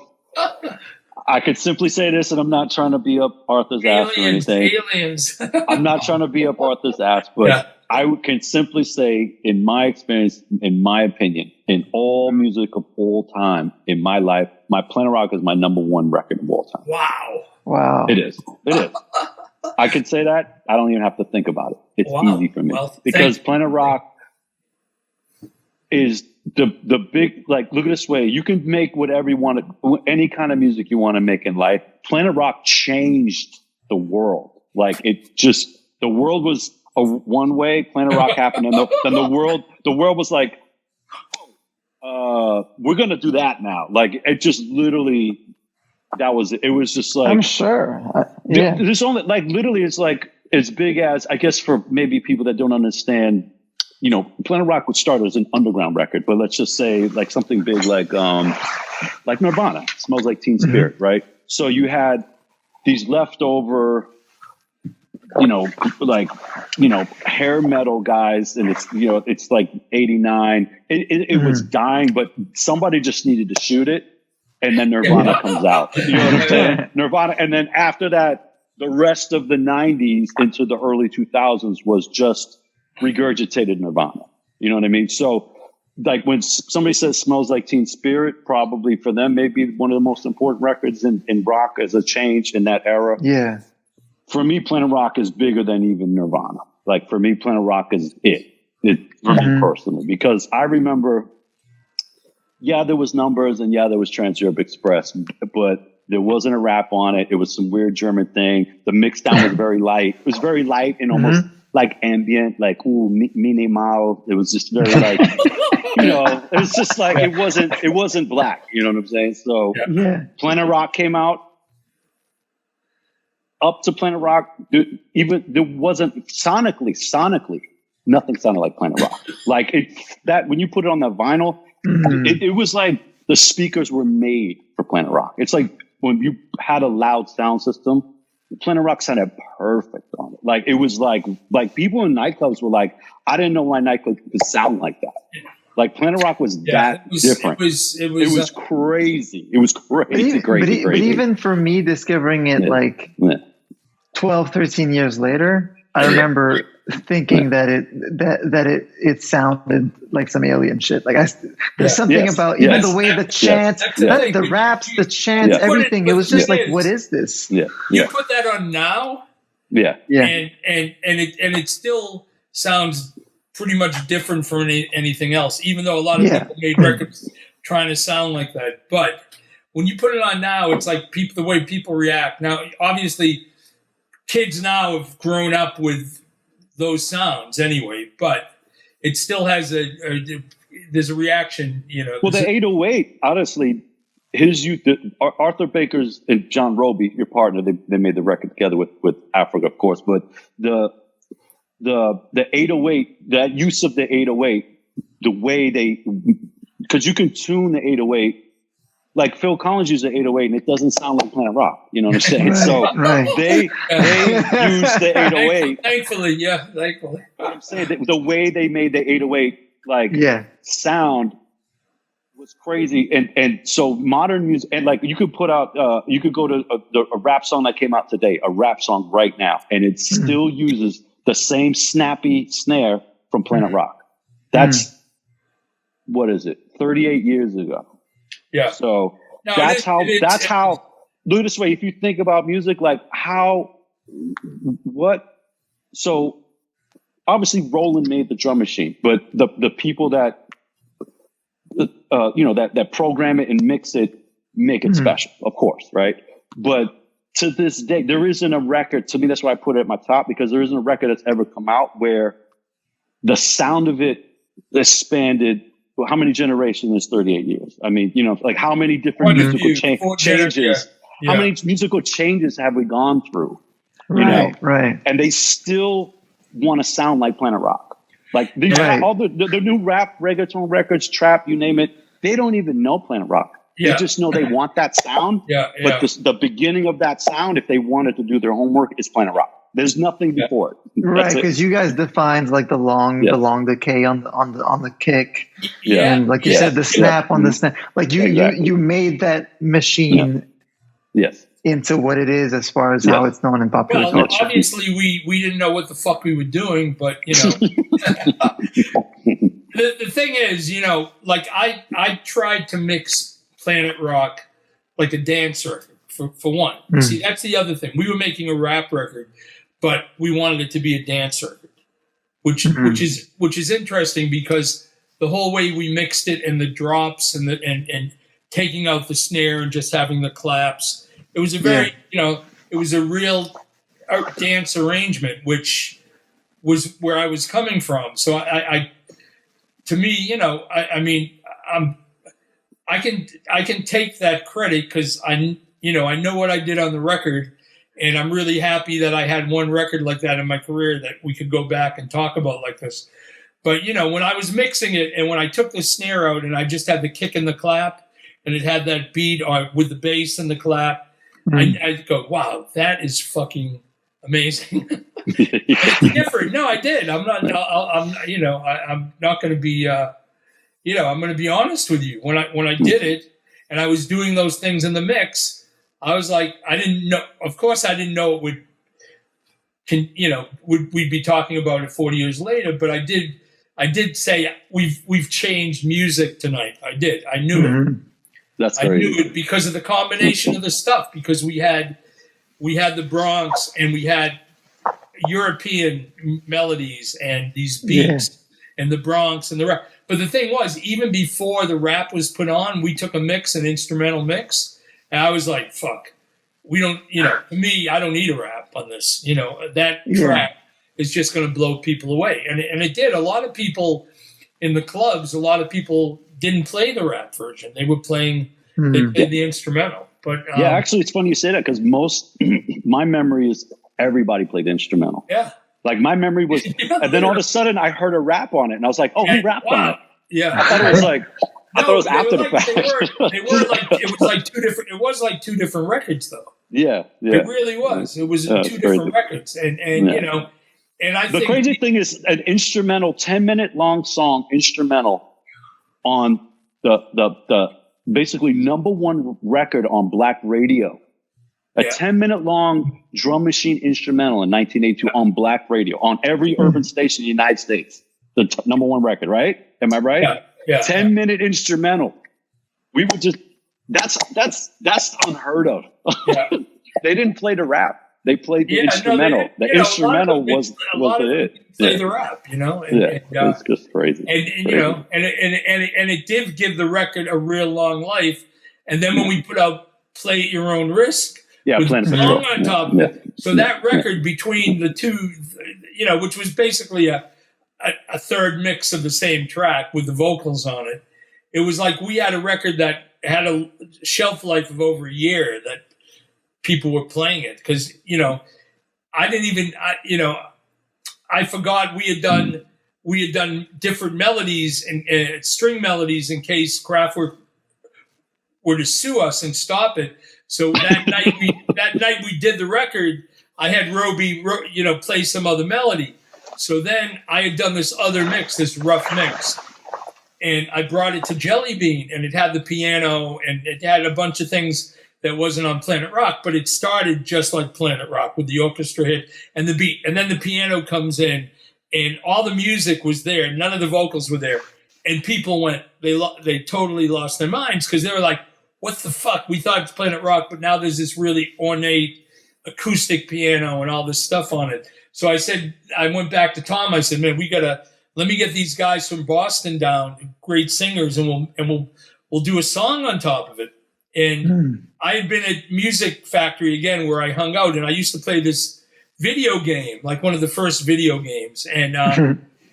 I could simply say this, and I'm not trying to be up Arthur's ass or anything. Aliens. I'm not trying to be up Arthur's ass, but I can simply say, in my experience, in my opinion, in all music of all time, in my life, my Planet Rock is my number one record of all time. Wow. It is. I can say that. I don't even have to think about it. It's easy for me. Because Planet Rock is the big, like, look at this way. You can make whatever you want to, any kind of music you want to make in life. Planet Rock changed the world. Like, it just, the world was one way. Planet Rock happened, and then the world was like, we're going to do that now. Like, it just literally, that was it. It was just like, I'm sure. There's only, like, literally, it's like as big as, I guess, for maybe people that don't understand, Planet Rock would start as an underground record, but let's just say like something big like Nirvana, Smells Like Teen Spirit, right? So you had these leftover, hair metal guys, and it's like 89. It was dying, but somebody just needed to shoot it, and then Nirvana comes out. You know what I'm saying? Nirvana, and then after that, the rest of the 90s into the early 2000s was just regurgitated Nirvana. You know what I mean? So, like, when somebody says Smells Like Teen Spirit, probably for them, maybe one of the most important records in rock as a change in that era. Yeah. For me, Planet Rock is bigger than even Nirvana. Like, for me, Planet Rock is it for me personally, because I remember, there was Numbers and there was Trans Europe Express, but there wasn't a rap on it. It was some weird German thing. The mix down was very light. It was very light and almost like ambient, like, minimal. It was just very like, it was just like, it wasn't black. You know what I'm saying? So Planet Rock came out. Up to Planet Rock, even there wasn't sonically, nothing sounded like Planet Rock. Like when you put it on the vinyl, it was like the speakers were made for Planet Rock. It's like when you had a loud sound system, Planet Rock sounded perfect on it. Like, it was like people in nightclubs were like, I didn't know my nightclub could sound like that. Like, Planet Rock was different. It was crazy. It was crazy. But even for me, discovering it 12, 13 years later, I remember thinking that it sounded like some alien shit. Like, there's something about even the way the chants, the raps, the chants, everything. It was just like, what is this? You put that on now, and it still sounds pretty much different from anything else. Even though a lot of people made records trying to sound like that, but when you put it on now, it's like the way people react. Now, obviously, kids now have grown up with those sounds anyway, but it still has there's a reaction, you know. Well, the 808, honestly, his youth, Arthur Baker's and John Roby, your partner, they made the record together with Africa, of course, but the 808, that use of the 808, the way because you can tune the 808, like Phil Collins used the 808 and it doesn't sound like Planet Rock, you know what I'm saying? Right, so right. they use the 808. Thankfully, yeah, thankfully. I'm saying that the way they made the 808 sound was crazy, and so modern music, and like you could put out, you could go to a rap song that came out today, a rap song right now, and it still uses the same snappy snare from Planet Rock. That's what is it? 38 years ago. Yeah. So that's how. Look at this way. If you think about music, like so obviously Roland made the drum machine, but the people that that program it and mix it, make it special, of course, right? But to this day, there isn't a record. To me, that's why I put it at my top, because there isn't a record that's ever come out where the sound of it expanded. Well, how many generations is 38 years? I mean, like how many different musical changes? How many musical changes have we gone through? Right. And they still want to sound like Planet Rock. Like these, all the new rap, reggaeton records, trap, you name it. They don't even know Planet Rock. They just know they want that sound. But the beginning of that sound, if they wanted to do their homework, is Planet Rock. There's nothing before it. Right, because you guys defined like the long decay on the kick, and like you said, the snap on the snap. Like you made that machine into what it is as far as how it's known in popular culture. Obviously, we didn't know what the fuck we were doing, but the thing is, like I tried to mix Planet Rock like a dance record for one. See, that's the other thing. We were making a rap record, but we wanted it to be a dance record, which is interesting because the whole way we mixed it and the drops and taking out the snare and just having the claps, it was a very it was a real dance arrangement, which was where I was coming from. So I to me, I can take that credit because I know what I did on the record, and I'm really happy that I had one record like that in my career that we could go back and talk about like this. But when I was mixing it and when I took the snare out and I just had the kick and the clap and it had that beat with the bass and the clap, I'd go, wow, that is fucking amazing. It's different. No, I did. I'm not. I'm not going to be. I'm going to be honest with you. When I did it, and I was doing those things in the mix, I was like, I didn't know. Of course, I didn't know it would. We'd be talking about it 40 years later. But I did say we've changed music tonight. I did. I knew it. That's I knew it because of the combination of the stuff. Because we had the Bronx and we had European melodies and these beats and the Bronx and the rap. But the thing was, even before the rap was put on, we took an instrumental mix, and I was like, fuck, we don't, to me, I don't need a rap on this. That track is just going to blow people away. And it did. A lot of people in the clubs, didn't play the rap version. They were playing the instrumental. But actually, it's funny you say that because my memory is everybody played the instrumental. Yeah. Like my memory was, and then all of a sudden I heard a rap on it, and I was like, "Oh, who rapped on it?" Yeah, I thought it was like, I thought it was after the fact. They were like, it was like two different. It was like two different records, though. Yeah. It really was. It was two different records, and and I think the crazy thing is an instrumental, 10-minute long song instrumental on the basically number one record on Black radio. A 10-minute long drum machine instrumental in 1982 on Black radio, on every urban station in the United States. The number one record, right? Am I right? Yeah. 10-minute instrumental. We would just, that's unheard of. Yeah. They didn't play the rap. They played the instrumental. The instrumental was it. Play the rap, it's just crazy. And it did give the record a real long life. And then when we put out Play at Your Own Risk, with Plan the song on top of it. So that record between the two, which was basically a third mix of the same track with the vocals on it. It was like we had a record that had a shelf life of over a year that people were playing it. Because, I forgot we had done different melodies and string melodies in case Kraftwerk were to sue us and stop it. So that night we did the record, I had Roby, play some other melody. So then I had done this other mix, this rough mix, and I brought it to Jelly Bean, and it had the piano, and it had a bunch of things that wasn't on Planet Rock, but it started just like Planet Rock with the orchestra hit and the beat, and then the piano comes in, and all the music was there, none of the vocals were there, and people went, they totally lost their minds because they were like, what the fuck? We thought it's Planet Rock, but now there's this really ornate acoustic piano and all this stuff on it. So I went back to Tom. I said, man, let me get these guys from Boston down, great singers, and we'll do a song on top of it. And I had been at Music Factory again, where I hung out, and I used to play this video game, like one of the first video games, and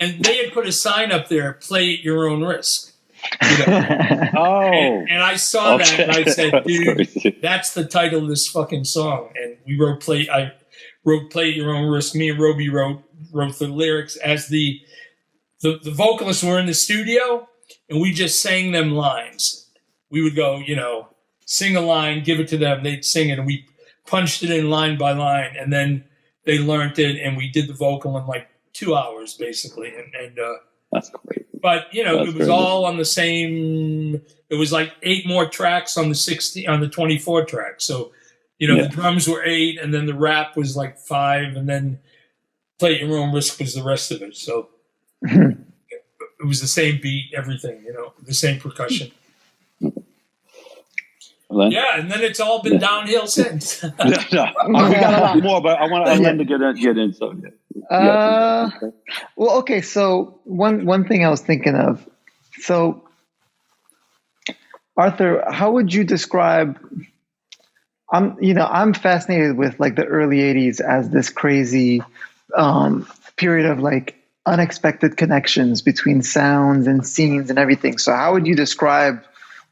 they had put a sign up there, "Play at Your Own Risk." And I saw that, and I said, dude, that's the title of this fucking song. And I wrote Play at Your Own Risk. Me and Roby wrote the lyrics as the vocalists were in the studio, and we just sang them lines. We would go, sing a line, give it to them, they'd sing it, and we punched it in line by line, and then they learned it, and we did the vocal in like 2 hours, basically. And that's great. But it was all on the same. It was like 8 more tracks on the 24 track. So, the drums were 8, and then the rap was like 5, and then Play at Your Own Risk was the rest of it. So it was the same beat, everything. The same percussion. Len? Yeah, and then it's all been downhill since. We got a lot more, but I want Len to get in. So well, okay. So one thing I was thinking of. So, Arthur, how would you describe? I'm fascinated with like the early '80s as this crazy period of like unexpected connections between sounds and scenes and everything. So, how would you describe,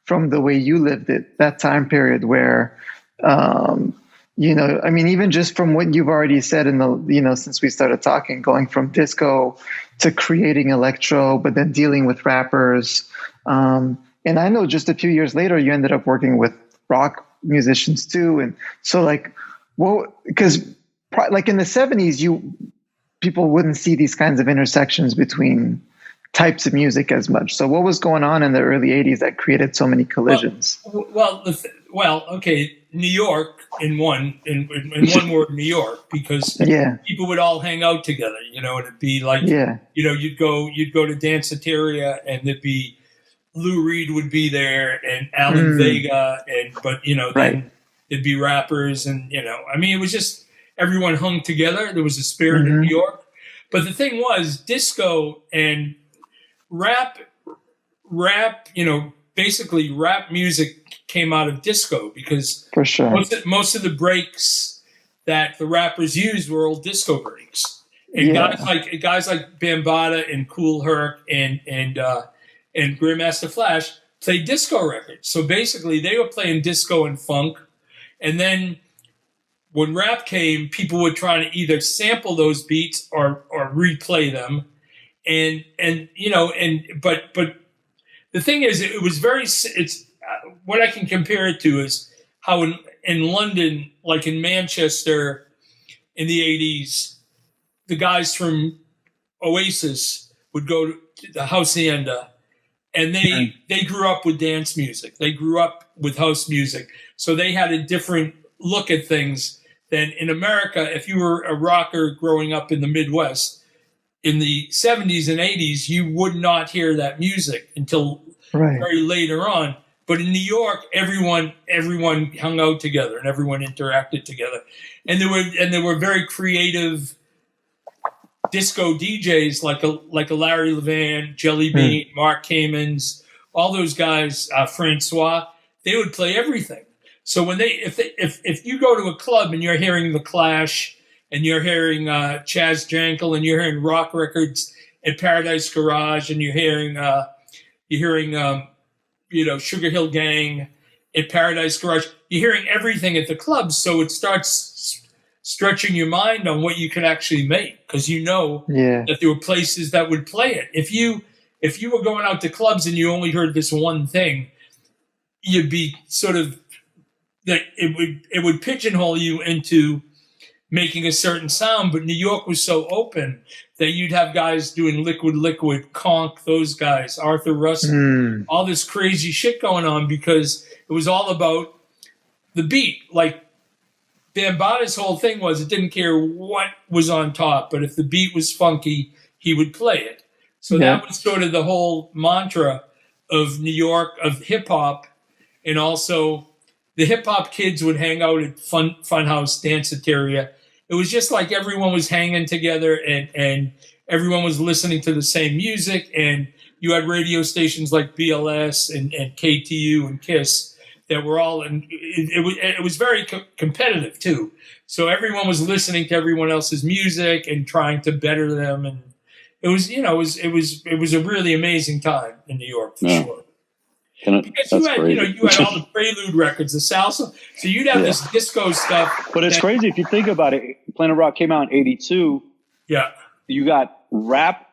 from the way you lived it, that time period where, even just from what you've already said since we started talking, going from disco to creating electro, but then dealing with rappers. And I know just a few years later, you ended up working with rock musicians too. And so because like in the 70s, people wouldn't see these kinds of intersections between types of music as much. So what was going on in the early 80s that created so many collisions? Okay, New York in one word, New York, because people would all hang out together, and it'd be like, you'd go to Danceteria, and there'd be Lou Reed would be there, and Alan Vega, then it'd be rappers, and it was just everyone hung together. There was a spirit in New York. But the thing was, disco and rap, basically rap music came out of disco, because for sure most of the breaks that the rappers used were old disco breaks. And guys like Bambaataa and Kool Herc and Grandmaster Flash played disco records. So basically they were playing disco and funk. And then when rap came, people were trying to either sample those beats or replay them. But the thing is, it was it's what I can compare it to is how in London, like in Manchester in the 80s, the guys from Oates would go to the Hacienda, and they grew up with dance music. They grew up with house music. So they had a different look at things than in America. If you were a rocker growing up in the Midwest in the 70s and 80s, you would not hear that music until very later on. But in New York, everyone hung out together and everyone interacted together, and there were very creative disco DJs like a Larry Levan, Jelly Bean, Mark Kamens, all those guys, Francois. they would play everything. So when if you go to a club and you're hearing The Clash and you're hearing Chaz Jankel and you're hearing rock records at Paradise Garage and you're hearing Sugar Hill Gang at Paradise Garage, you're hearing everything at the clubs. So it starts stretching your mind on what you can actually make, because that there were places that would play it. If you were going out to clubs and you only heard this one thing, you'd be sort of that it would pigeonhole you into making a certain sound. But New York was so open that you'd have guys doing Liquid, Conk, those guys, Arthur Russell, all this crazy shit going on, because it was all about the beat. Like Bambaata's whole thing was, it didn't care what was on top, but if the beat was funky, he would play it. So that was sort of the whole mantra of New York, of hip hop. And also the hip hop kids would hang out at Funhouse, Danceteria. It was just like everyone was hanging together and everyone was listening to the same music. And you had radio stations like BLS and KTU and KISS that were all, and it was very competitive too. So everyone was listening to everyone else's music and trying to better them. And it was, it was a really amazing time in New York for sure. Because you had all the Prelude records, the salsa. So you'd have this disco stuff. But it's crazy if you think about it. Planet Rock came out in '82. Yeah. You got rap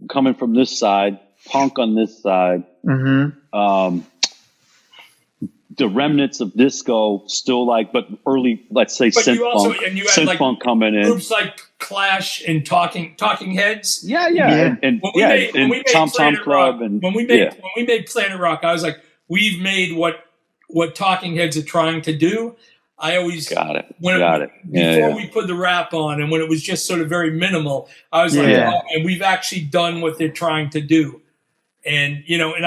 coming from this side, punk on this side. Mm-hmm. The remnants of disco still but early, let's say, synth funk coming in. Groups like Clash and Talking Heads. And Tom Tom Club. When we made Planet Rock, I was like, we've made what Talking Heads are trying to do. I always got it. Before we put the rap on, and when it was just sort of very minimal, I was like, and we've actually done what they're trying to do. And, and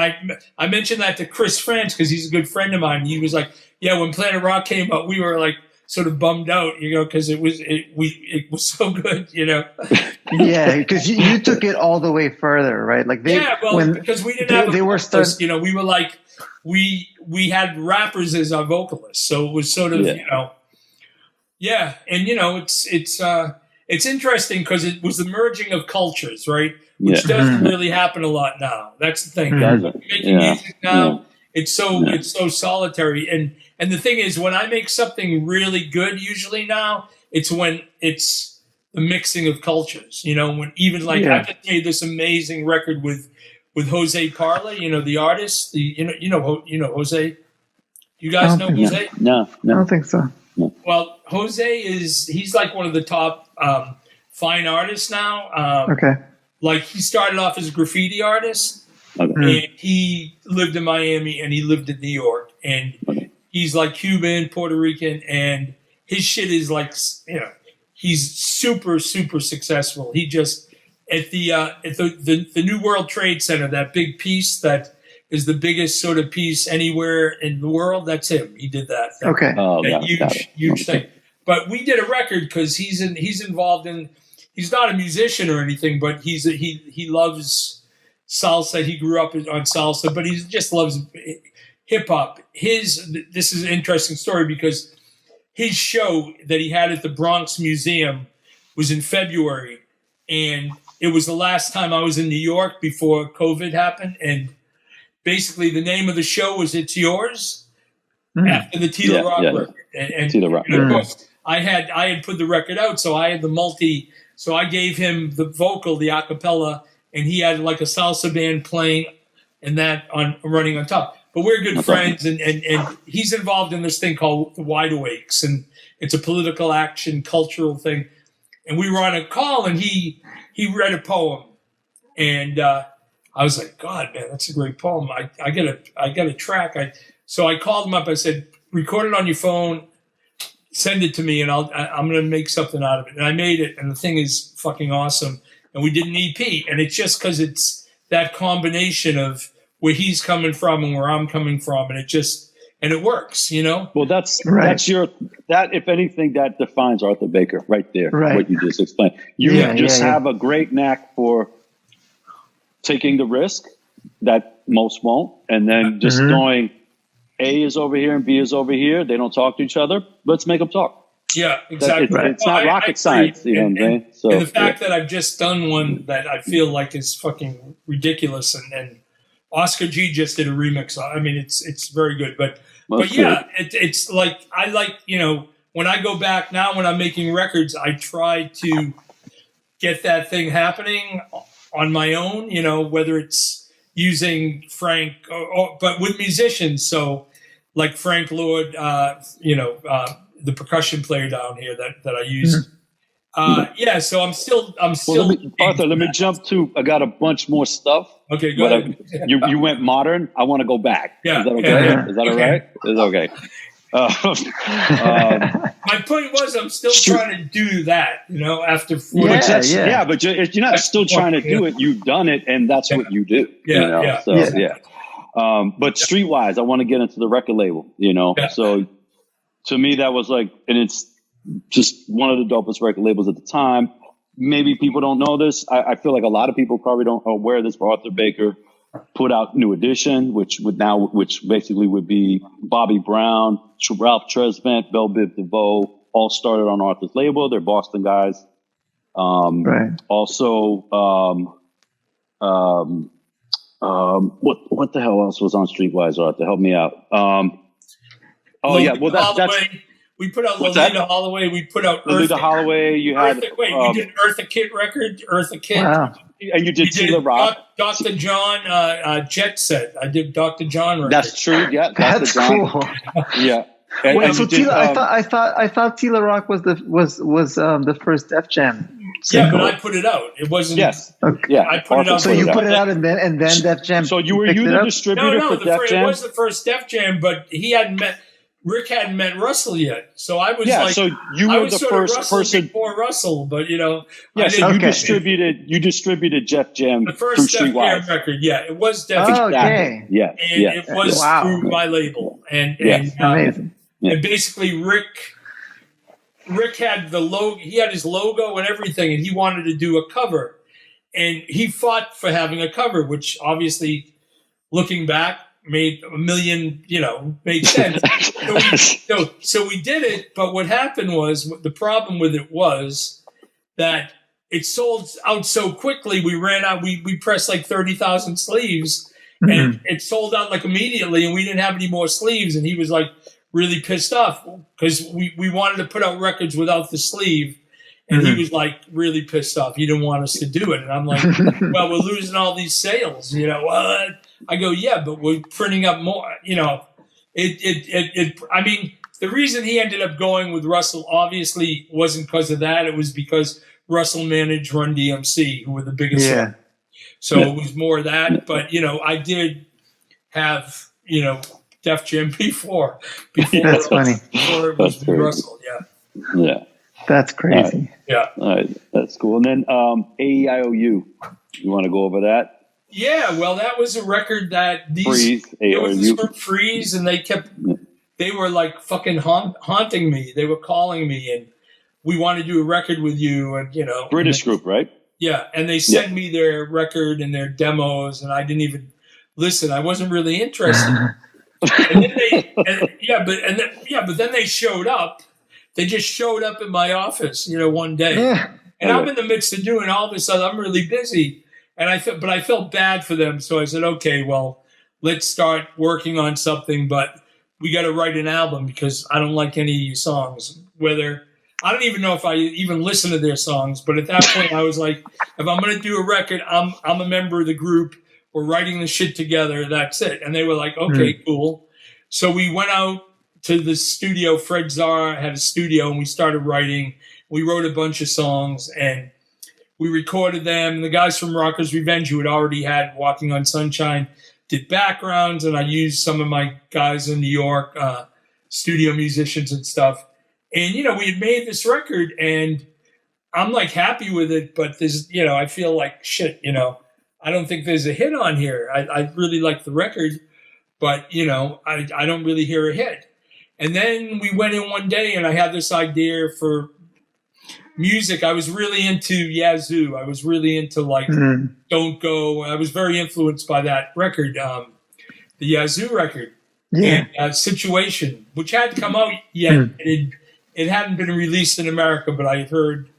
I mentioned that to Chris France because he's a good friend of mine. He was like, when Planet Rock came out, we were like sort of bummed out, because it was so good, Yeah, because you took it all the way further, right? Like because we didn't have vocalists, we were like, we had rappers as our vocalists. So it was sort of, And, it's interesting because it was the merging of cultures, right? Which doesn't really happen a lot now. That's the thing. Making music now, it's so solitary. And the thing is, when I make something really good, usually now, it's when it's the mixing of cultures. When even I just made this amazing record with Jose Parla, the artist. Jose. You guys know Jose? No, I don't think so. No. Well, he's like one of the top fine artists now. Okay. Like he started off as a graffiti artist, and he lived in Miami and he lived in New York, and he's like Cuban, Puerto Rican, and his shit is like, he's super, super successful. He just at the New World Trade Center, that big piece that is the biggest sort of piece anywhere in the world. That's him. He did that. Okay. Huge thing. But we did a record because he's involved in. He's not a musician or anything, but he loves salsa. He grew up on salsa, but he just loves hip hop. This is an interesting story because his show that he had at the Bronx Museum was in February, and it was the last time I was in New York before COVID happened. And basically, the name of the show was "It's Yours" after the Tila Rock record. And of course, I had put the record out, so I had the multi. So I gave him the vocal, the a cappella, and he had like a salsa band playing and that running on top. But we're good friends, and he's involved in this thing called the Wide Awakes, and it's a political action, cultural thing. And we were on a call, and he read a poem, and I was like, God, man, that's a great poem. I got a track. So I called him up. I said, record it on your phone. Send it to me, and I'm going to make something out of it. And I made it, and the thing is fucking awesome. And we did an EP, and it's just because it's that combination of where he's coming from and where I'm coming from, and it works, Well, that's if anything, that defines Arthur Baker right there. Right. What you just explained. You have a great knack for taking the risk that most won't, and then just going A is over here and B is over here. They don't talk to each other. Let's make them talk. Yeah, exactly. It's not rocket science, you know what I'm saying? So, and the fact that I've just done one that I feel like is fucking ridiculous, and Oscar G just did a remix. I mean, it's very good, but yeah, it's like I like, you know, when I go back now when I'm making records, I try to get that thing happening on my own, you know, whether it's using Frank but with musicians, so like Frank Lord, the percussion player down here that I use. Yeah, so I'm still. Arthur, let me jump to. I got a bunch more stuff. Okay, go ahead. You went modern. I want to go back. Yeah, is that okay? Yeah. Is that all right? It's okay. My point was, I'm still trying to do that. You know, after 40 but you're not still trying to do it. You've done it, and that's what you do. Yeah, you know? But Streetwise, I want to get into the record label. You know, so. To me, that was like, and it's just one of the dopest record labels at the time. Maybe people don't know this. I feel like a lot of people probably don't are aware of this. But Arthur Baker put out New Edition, which basically would be Bobby Brown, Ralph Tresvant, Belle Biv DeVoe, all started on Arthur's label. They're Boston guys. Right. Also, what the hell else was on Streetwise, Arthur? Help me out. We put out Lolita Holloway. We put out Lolita Holloway. You had you did an Eartha Kitt record, Eartha Kitt. Wow. And you did Tila Rock. Dr. John Jet Set. I did Dr. John record. That's true. Yeah, that's cool. Yeah. Wait, so Tila, I thought Tila Rock was the first Def Jam. Single. But I put it out. It wasn't. Yes. Okay. Yeah. I put it out. So you put it out and then Def Jam. So you were the distributor for Def Jam? It was the first Def Jam, but Rick hadn't met Russell yet, so I was so you were the first person before Russell, but you know, you distributed Def Jam the first Def Jam record. Yeah, it was Def Jam. Okay. Yeah, and it was through my label, and amazing. And basically, Rick had the logo. He had his logo and everything, and he wanted to do a cover, and he fought for having a cover, which obviously, looking back, made a million, made sense. So we did it, but what happened was, the problem with it was that it sold out so quickly. We ran out. We pressed like 30,000 sleeves, and it sold out like immediately, and we didn't have any more sleeves. And he was like really pissed off because we wanted to put out records without the sleeve. And he was like really pissed off. He didn't want us to do it. And I'm like, well, we're losing all these sales, what? I go, yeah, but we're printing up more, I mean, the reason he ended up going with Russell obviously wasn't because of that. It was because Russell managed Run DMC, who were the biggest. Yeah. So it was more that, but I did have, Def Jam before That's funny. Before it was with Russell. Yeah. Yeah. That's crazy. Yeah. All right. That's cool. And then AEIOU, you want to go over that? Yeah, well, that was a record that Freeze, it was this group Freeze, and they were like fucking haunting me. They were calling me, and we want to do a record with you, and British group, right? Yeah, and they sent me their record and their demos, and I didn't even listen. I wasn't really interested. And then but then they showed up. They just showed up in my office, one day, and I'm in the midst of doing all this stuff. I'm really busy. And I felt bad for them. So I said, okay, well, let's start working on something, but we got to write an album because I don't like any of your songs. I don't even know if I even listen to their songs. But at that point, I was like, if I'm going to do a record, I'm a member of the group. We're writing the shit together. That's it. And they were like, okay, cool. So we went out to the studio. Fred Zara had a studio, and we started writing. We wrote a bunch of songs, and we recorded them. The guys from Rockers Revenge, who had already had Walking on Sunshine, did backgrounds, and I used some of my guys in New York, studio musicians and stuff. And, we had made this record, and I'm, like, happy with it, but there's, I feel like shit, I don't think there's a hit on here. I really like the record, but, I don't really hear a hit. And then we went in one day, and I had this idea for music. I was really into Yazoo. I was really into Don't Go. I was very influenced by that record, the Yazoo record. and Situation, which hadn't come out yet. It hadn't been released in America, but I had heard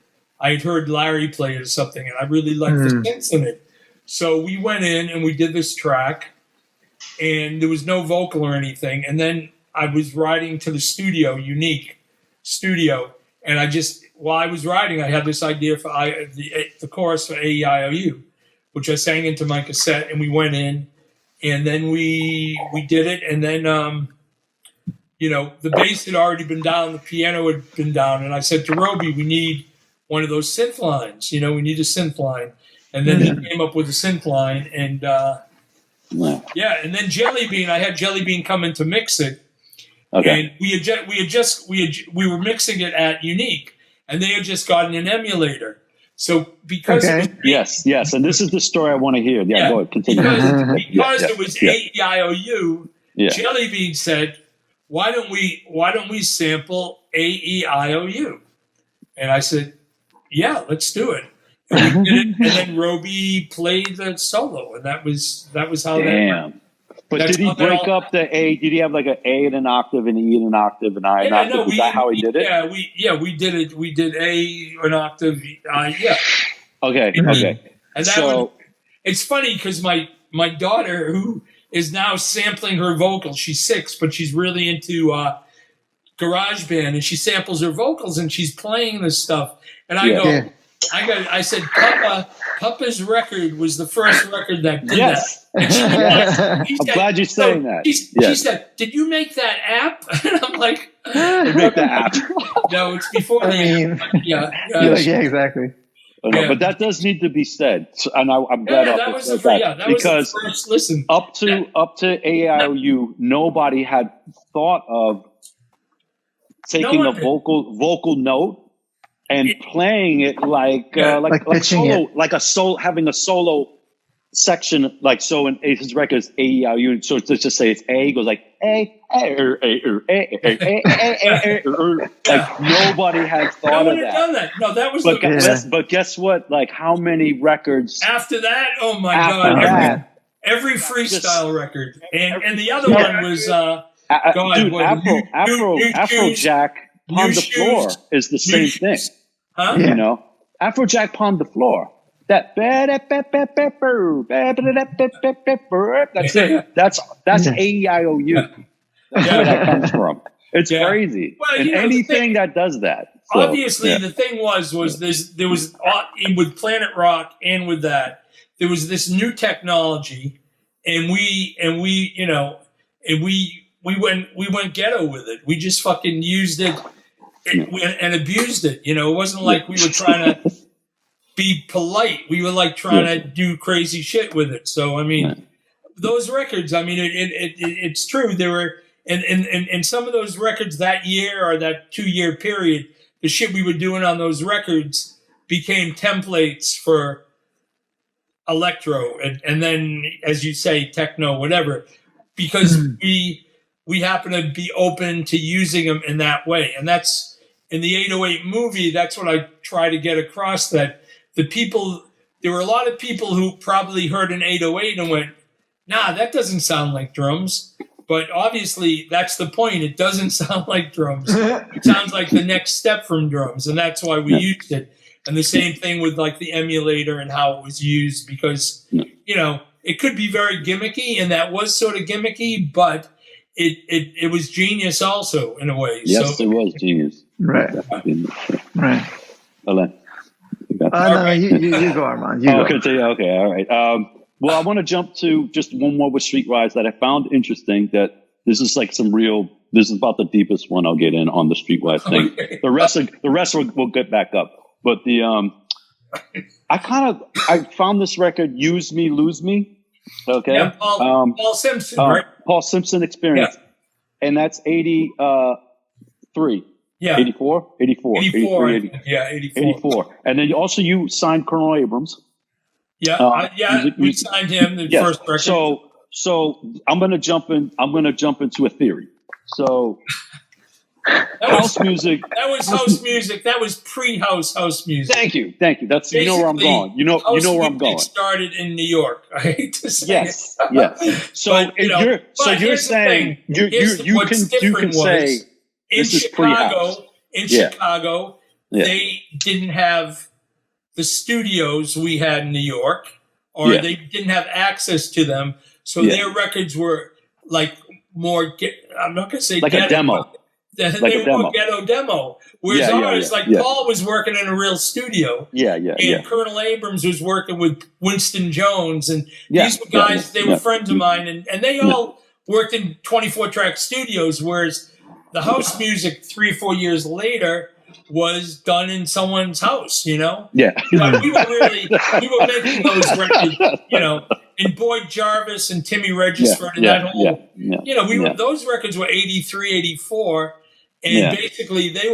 Larry play it or something, and I really liked the synths in it. So we went in and we did this track, and there was no vocal or anything. And then I was riding to the studio, Unique Studio, and while I was riding, I had this idea for the chorus for AEIOU, which I sang into my cassette, and we went in, and then we did it, and then the bass had already been down, the piano had been down, and I said to Roby, we need one of those synth lines, we need a synth line, and then he came up with a synth line, and and then Jellybean, I had Jellybean come in to mix it, and we were mixing it at Unique, and they had just gotten an emulator. So because yes, and this is the story I want to hear. Yeah, go ahead, continue. Because it was AEIOU, Jellybean said, "Why don't we sample AEIOU?" And I said, "Yeah, let's do it." And we did it, and then Roby played the solo, and that was how that went. But did he break up the A? Did he have like an A in an octave, an E in an octave, an I in an octave? Is that how he did it? We did it. We did A an octave. Okay. And it's funny because my daughter, who is now sampling her vocals, she's 6, but she's really into GarageBand, and she samples her vocals, and she's playing this stuff. And I said, Papa's record was the first record that did that. I'm glad you're saying that. She said, "Did you make that app?" And I'm like, "Make the app." No, it's before the app. Yeah, exactly. But that does need to be said, and I'm glad that was the first listen. Up to AEIOU, nobody had thought of taking a vocal note and playing it like a solo, having a solo section, like so in his records AEIOU. So let's just say it's A, goes like A, like nobody had thought of that. Done that. No, that was. But guess what? Like how many records after that? Oh my God! Every freestyle record, and the other one was Afrojack Pond the Floor is the same thing. Huh? Afrojack Pond the Floor. That's it. That's AEIOU. That's where that comes from. It's crazy. Well, and anything that does that. So, obviously, the thing was there was with Planet Rock and with that there was this new technology, and we went ghetto with it. We just fucking used it and abused it. It wasn't like we were trying to be polite. We were like trying to do crazy shit with it. So I mean, those records. I mean, it's true. There were and some of those records that year or that 2-year period, the shit we were doing on those records became templates for electro and then, as you say, techno, whatever, because we happen to be open to using them in that way. And that's in the 808 movie. That's what I try to get across, that there were a lot of people who probably heard an 808 and went, nah, that doesn't sound like drums. But obviously that's the point. It doesn't sound like drums. It sounds like the next step from drums. And that's why we used it. And the same thing with like the emulator and how it was used, because, it could be very gimmicky, and that was sort of gimmicky, but it was genius also in a way. Yes, it was genius. Right. Right. Alain. No, you go, Armand. You go. Okay, all right. Well, I want to jump to just one more with Streetwise that I found interesting, that this is like this is about the deepest one I'll get in on the Streetwise thing. Okay. The rest we'll get back up. But I found this record, Use Me, Lose Me. Okay. Yeah, Paul Simpson, right? Paul Simpson Experience. Yeah. And that's 83. Yeah. 84? 84. 84. 83, yeah, 84. And then you signed Colonel Abrams. Yeah. We signed him the first record. So I'm going to jump into a theory. So House music. That was house music. That was pre-house music. Thank you. That's basically, you know where I'm going. You know where I'm going. It started in New York. I hate to say it. Yes. So but, you're saying you can say in Chicago. Chicago, they didn't have the studios we had in New York, or they didn't have access to them. So their records were like more. I'm not going to say like ghetto, a demo. They were more ghetto demo. Whereas ours, Paul was working in a real studio. And Colonel Abrams was working with Winston Jones. And these were guys, they were friends of mine. And they all worked in 24-track studios, whereas the house music 3 or 4 years later was done in someone's house, you know? But we were making those records, and Boyd Jarvis and Timmy Regisford and that whole, those records were 83, 84. And basically, they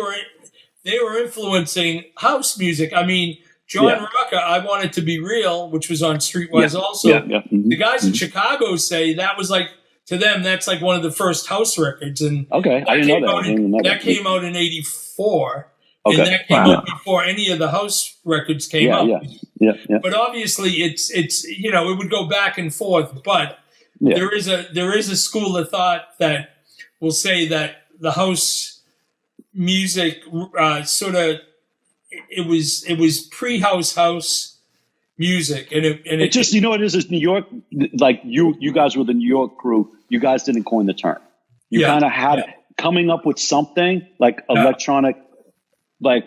were influencing house music. I mean, John Rocca, I Want It to Be Real, which was on Streetwise also. The guys in Chicago say that was like, to them, that's like one of the first house records. And I didn't know that. That came out in 84. And that came out before any of the house records came out. But obviously, it's it would go back and forth. But there is a school of thought that will say that the house music it was pre-house music, and it just it is New York. Like you guys were the New York crew. You guys didn't coin the term. You kind of had coming up with something like electronic, like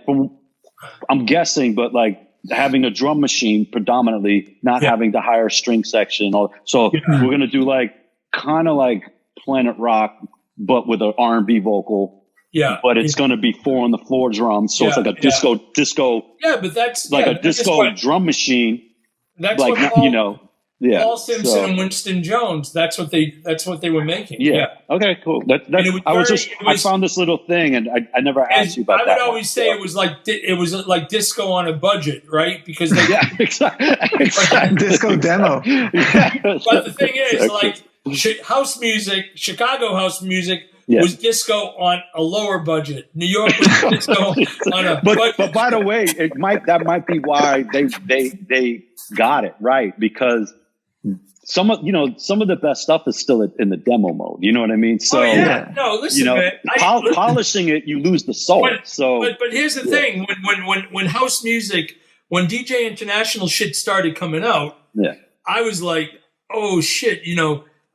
I'm guessing, but like having a drum machine predominantly, not having the higher string section. So we're gonna do like kind of like Planet Rock, but with an R&B vocal. But it's going to be 4 on the floor drums, so it's like a disco. Yeah, but that's like a disco drum machine. That's like what Paul Simpson and Winston Jones. That's what they were making. Okay, cool. I found this little thing, and I never asked you about that. I would always say it was like disco on a budget, right? Because exactly. Disco demo. But the thing is, like house music, Chicago house music. Was disco on a lower budget. New York was disco on a budget. But by the way, that might be why they got it right, because some of the best stuff is still in the demo mode. You know what I mean? So no, listen, man. Polishing it, you lose the soul. But here's the thing: when house music, when DJ International shit started coming out, I was like, oh shit,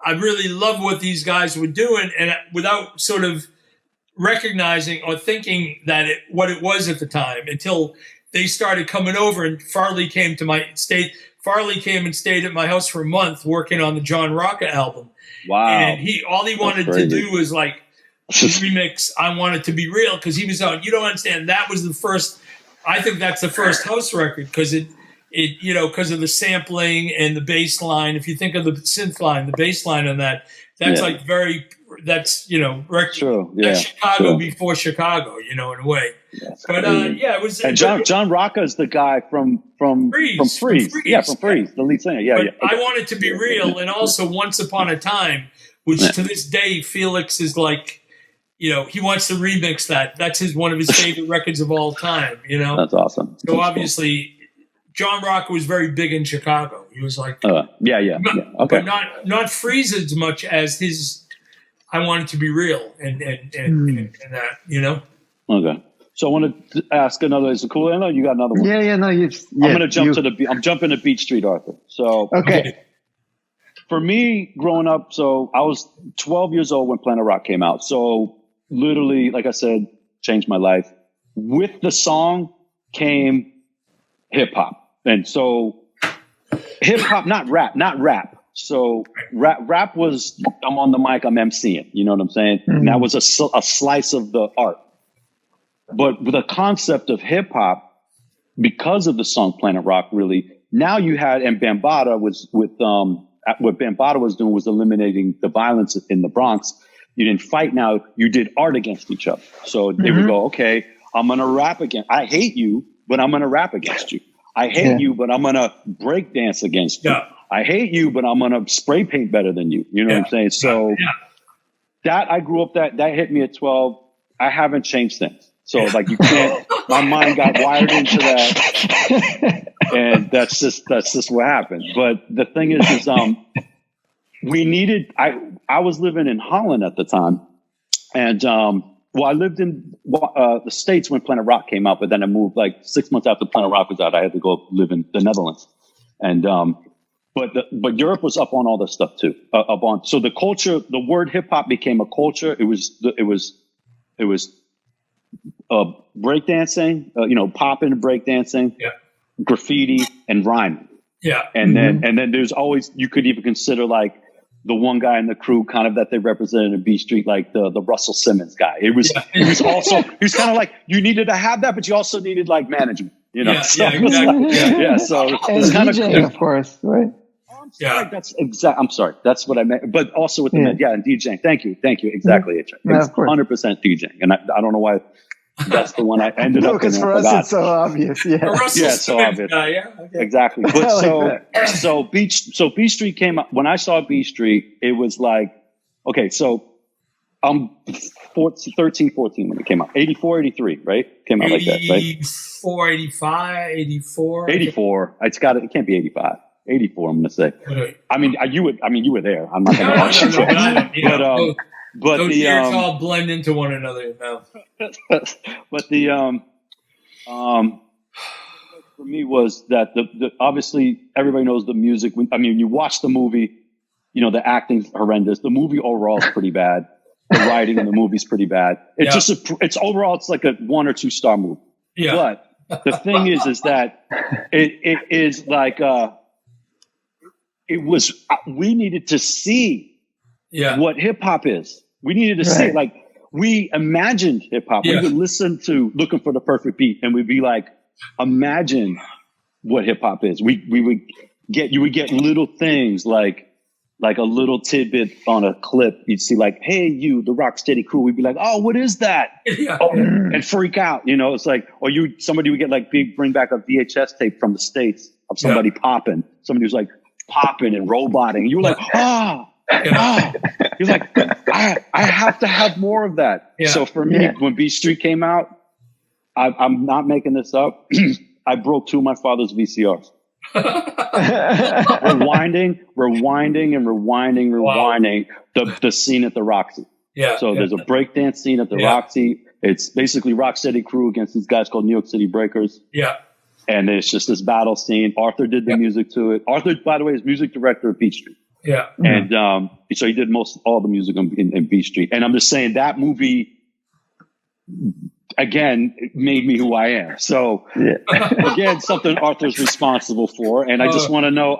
I really love what these guys were doing, and without sort of recognizing or thinking that what it was at the time, until they started coming over, and Farley came and stayed at my house for a month working on the John Rocca album. Wow! And all he wanted to do was like remix "I Want It to Be Real" because he was out. You don't understand. That was the first. I think that's the first house record because it because of the sampling and the bass line. If you think of the synth line, the bass line on that's like that's true. That's Chicago before Chicago, in a way. But it was. And John Rocca is the guy from Freeze. From Freeze, the lead singer. I Want It to Be Real, and also Once Upon a Time, which to this day Felix is like, he wants to remix that. That's one of his favorite records of all time. That's awesome. So obviously. John Rocca was very big in Chicago. He was like, okay, but not Freeze as much as his. I Want It to Be Real, and that, Okay, so I want to ask another. Is it cool? I know you got another one. No, I'm gonna jump I'm jumping to Beat Street, Arthur. So for me, growing up, so I was 12 years old when Planet Rock came out. So literally, like I said, changed my life. With the song came hip hop. And so hip hop, not rap. So rap was, I'm on the mic, I'm emceeing, you know what I'm saying? Mm-hmm. And that was a slice of the art. But with the concept of hip hop, because of the song Planet Rock, really, now you had, and Bambaataa was what Bambaataa was doing was eliminating the violence in the Bronx. You didn't fight now, you did art against each other. So they would go, okay, I'm going to rap again. I hate you, but I'm going to rap against you. I hate you, but I'm going to break dance against you. I hate you, but I'm going to spray paint better than you. You know what I'm saying? So that I grew up, that hit me at 12. I haven't changed things. So like you can't, my mind got wired into that, and that's just what happened. But the thing is we needed, I was living in Holland at the time, and I lived in the States when Planet Rock came out, but then I moved like 6 months after Planet Rock was out. I had to go live in the Netherlands, and but Europe was up on all this stuff too. So the culture, the word hip hop became a culture. It was breakdancing, popping and breakdancing, graffiti and rhyming. Yeah. And then there's always, you could even consider like the one guy in the crew kind of that they represented in B Street, like the Russell Simmons guy. It was also, he was kind of like, you needed to have that, but you also needed like management, you know? So it's kind of DJing, of course, right? I'm sorry. That's what I meant. But also with the and DJing. Thank you. Exactly. It's 100% DJing. And I don't know why that's the one I ended up. Because for us it's so obvious. Yeah. It's so obvious. Exactly. But so B Street came up. When I saw B Street, it was like, okay, so I'm 13, 14 when it came out. 84, 83, right? Came out like that, right? 84, 85, 84. 84. It can't be 85. 84, I'm going to say. I mean, you were there. I'm not going to argue. But those years all blend into one another now. But for me was that the obviously everybody knows the music. I mean, you watch the movie, the acting's horrendous. The movie overall is pretty bad. The writing in the movie's pretty bad. It's overall, it's like a 1 or 2 star movie. Yeah. But the thing is that it is like, we needed to see what hip hop is. We needed to see, like, we imagined hip hop. We would listen to Looking for the Perfect Beat and we'd be like, imagine what hip hop is. You would get little things like a little tidbit on a clip. You'd see like, hey, you, the Rocksteady crew. We'd be like, oh, what is that? And freak out, it's like, or somebody would get like bring back a VHS tape from the States of somebody popping. Somebody was like, popping and roboting. You were like, You're like, I have to have more of that. Yeah. So for me, when B Street came out, I'm not making this up. I broke 2 of my father's VCRs. rewinding the scene at the Roxy. Yeah. So there's a breakdance scene at the Roxy. It's basically Rocksteady crew against these guys called New York City Breakers. Yeah. And it's just this battle scene. Arthur did the music to it. Arthur, by the way, is music director of Beat Street. Yeah. And so he did all the music in Beat Street. And I'm just saying that movie, again, made me who I am. So, again, something Arthur's responsible for. And I just want to know,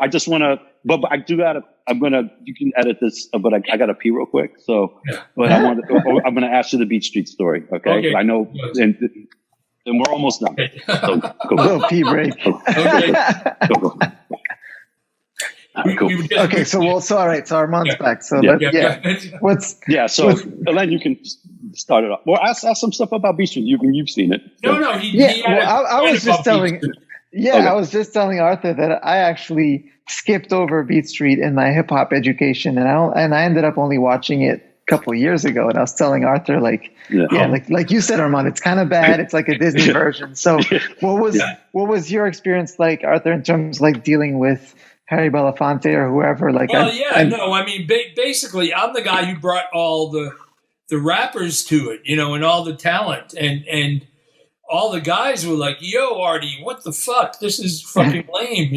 but I do you can edit this, but I got to pee real quick. So, but I'm going to ask you the Beat Street story. Okay. I know. And we're almost done. So, go. Little pee break. Okay. Go. Cool. Okay, so all right. So Armand's back. So So Elaine, you can start it off. Well, ask some stuff about B Street. You've seen it. So. No. I was just telling. I was just telling Arthur that I actually skipped over Beat Street in my hip hop education, and I ended up only watching it a couple of years ago. And I was telling Arthur, like you said, Armand, it's kind of bad. It's like a Disney version. So what was your experience like, Arthur, in terms of like dealing with Harry Belafonte or whoever? I mean, basically, I'm the guy who brought all the rappers to it, and all the talent, and all the guys were like, "Yo, Artie, what the fuck? This is fucking lame,"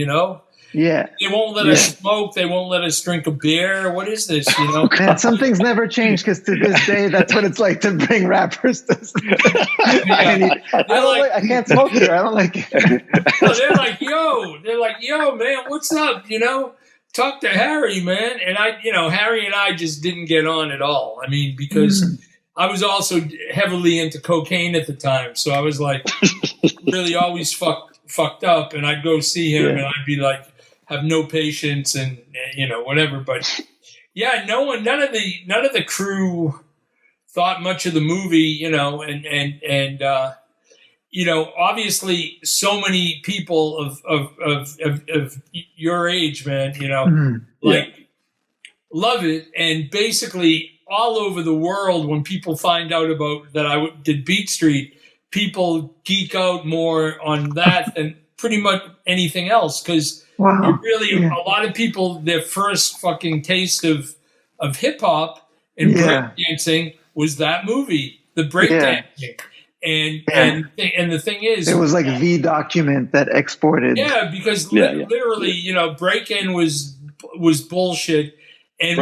Yeah. They won't let us smoke. They won't let us drink a beer. What is this, Man, some things never change, because to this day, that's what it's like to bring rappers to I can't smoke here. I don't like it. They're like, yo, man, what's up? Talk to Harry, man. And Harry and I just didn't get on at all. I mean, because I was also heavily into cocaine at the time. So I was like really always fucked up. And I'd go see him and I'd be like, have no patience and whatever. But none of the crew thought much of the movie, and obviously so many people of your age, man, love it. And basically all over the world, when people find out about that I did Beat Street, people geek out more on that than pretty much anything else. Because a lot of people, their first fucking taste of hip hop and breakdancing was that movie, the breakdancing. And the thing is, it was like the document that exported. Yeah, because literally, break-in was bullshit, and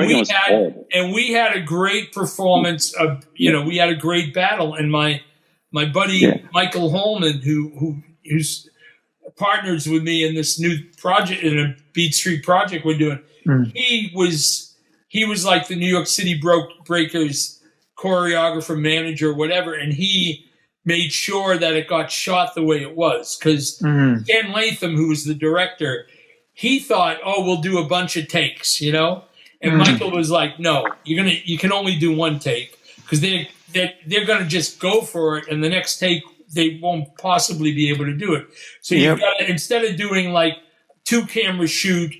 we had a great performance of, we had a great battle, and my buddy Michael Holman, who's partners with me in this new project, in a Beat Street project we're doing, he was like the New York City Breakers choreographer, manager, whatever, and he made sure that it got shot the way it was. Because Ken Latham, who was the director, he thought, we'll do a bunch of takes, And Michael was like, no, you can only do one take, because they're gonna just go for it, and the next take they won't possibly be able to do it. So you've got to, instead of doing like 2 camera shoot,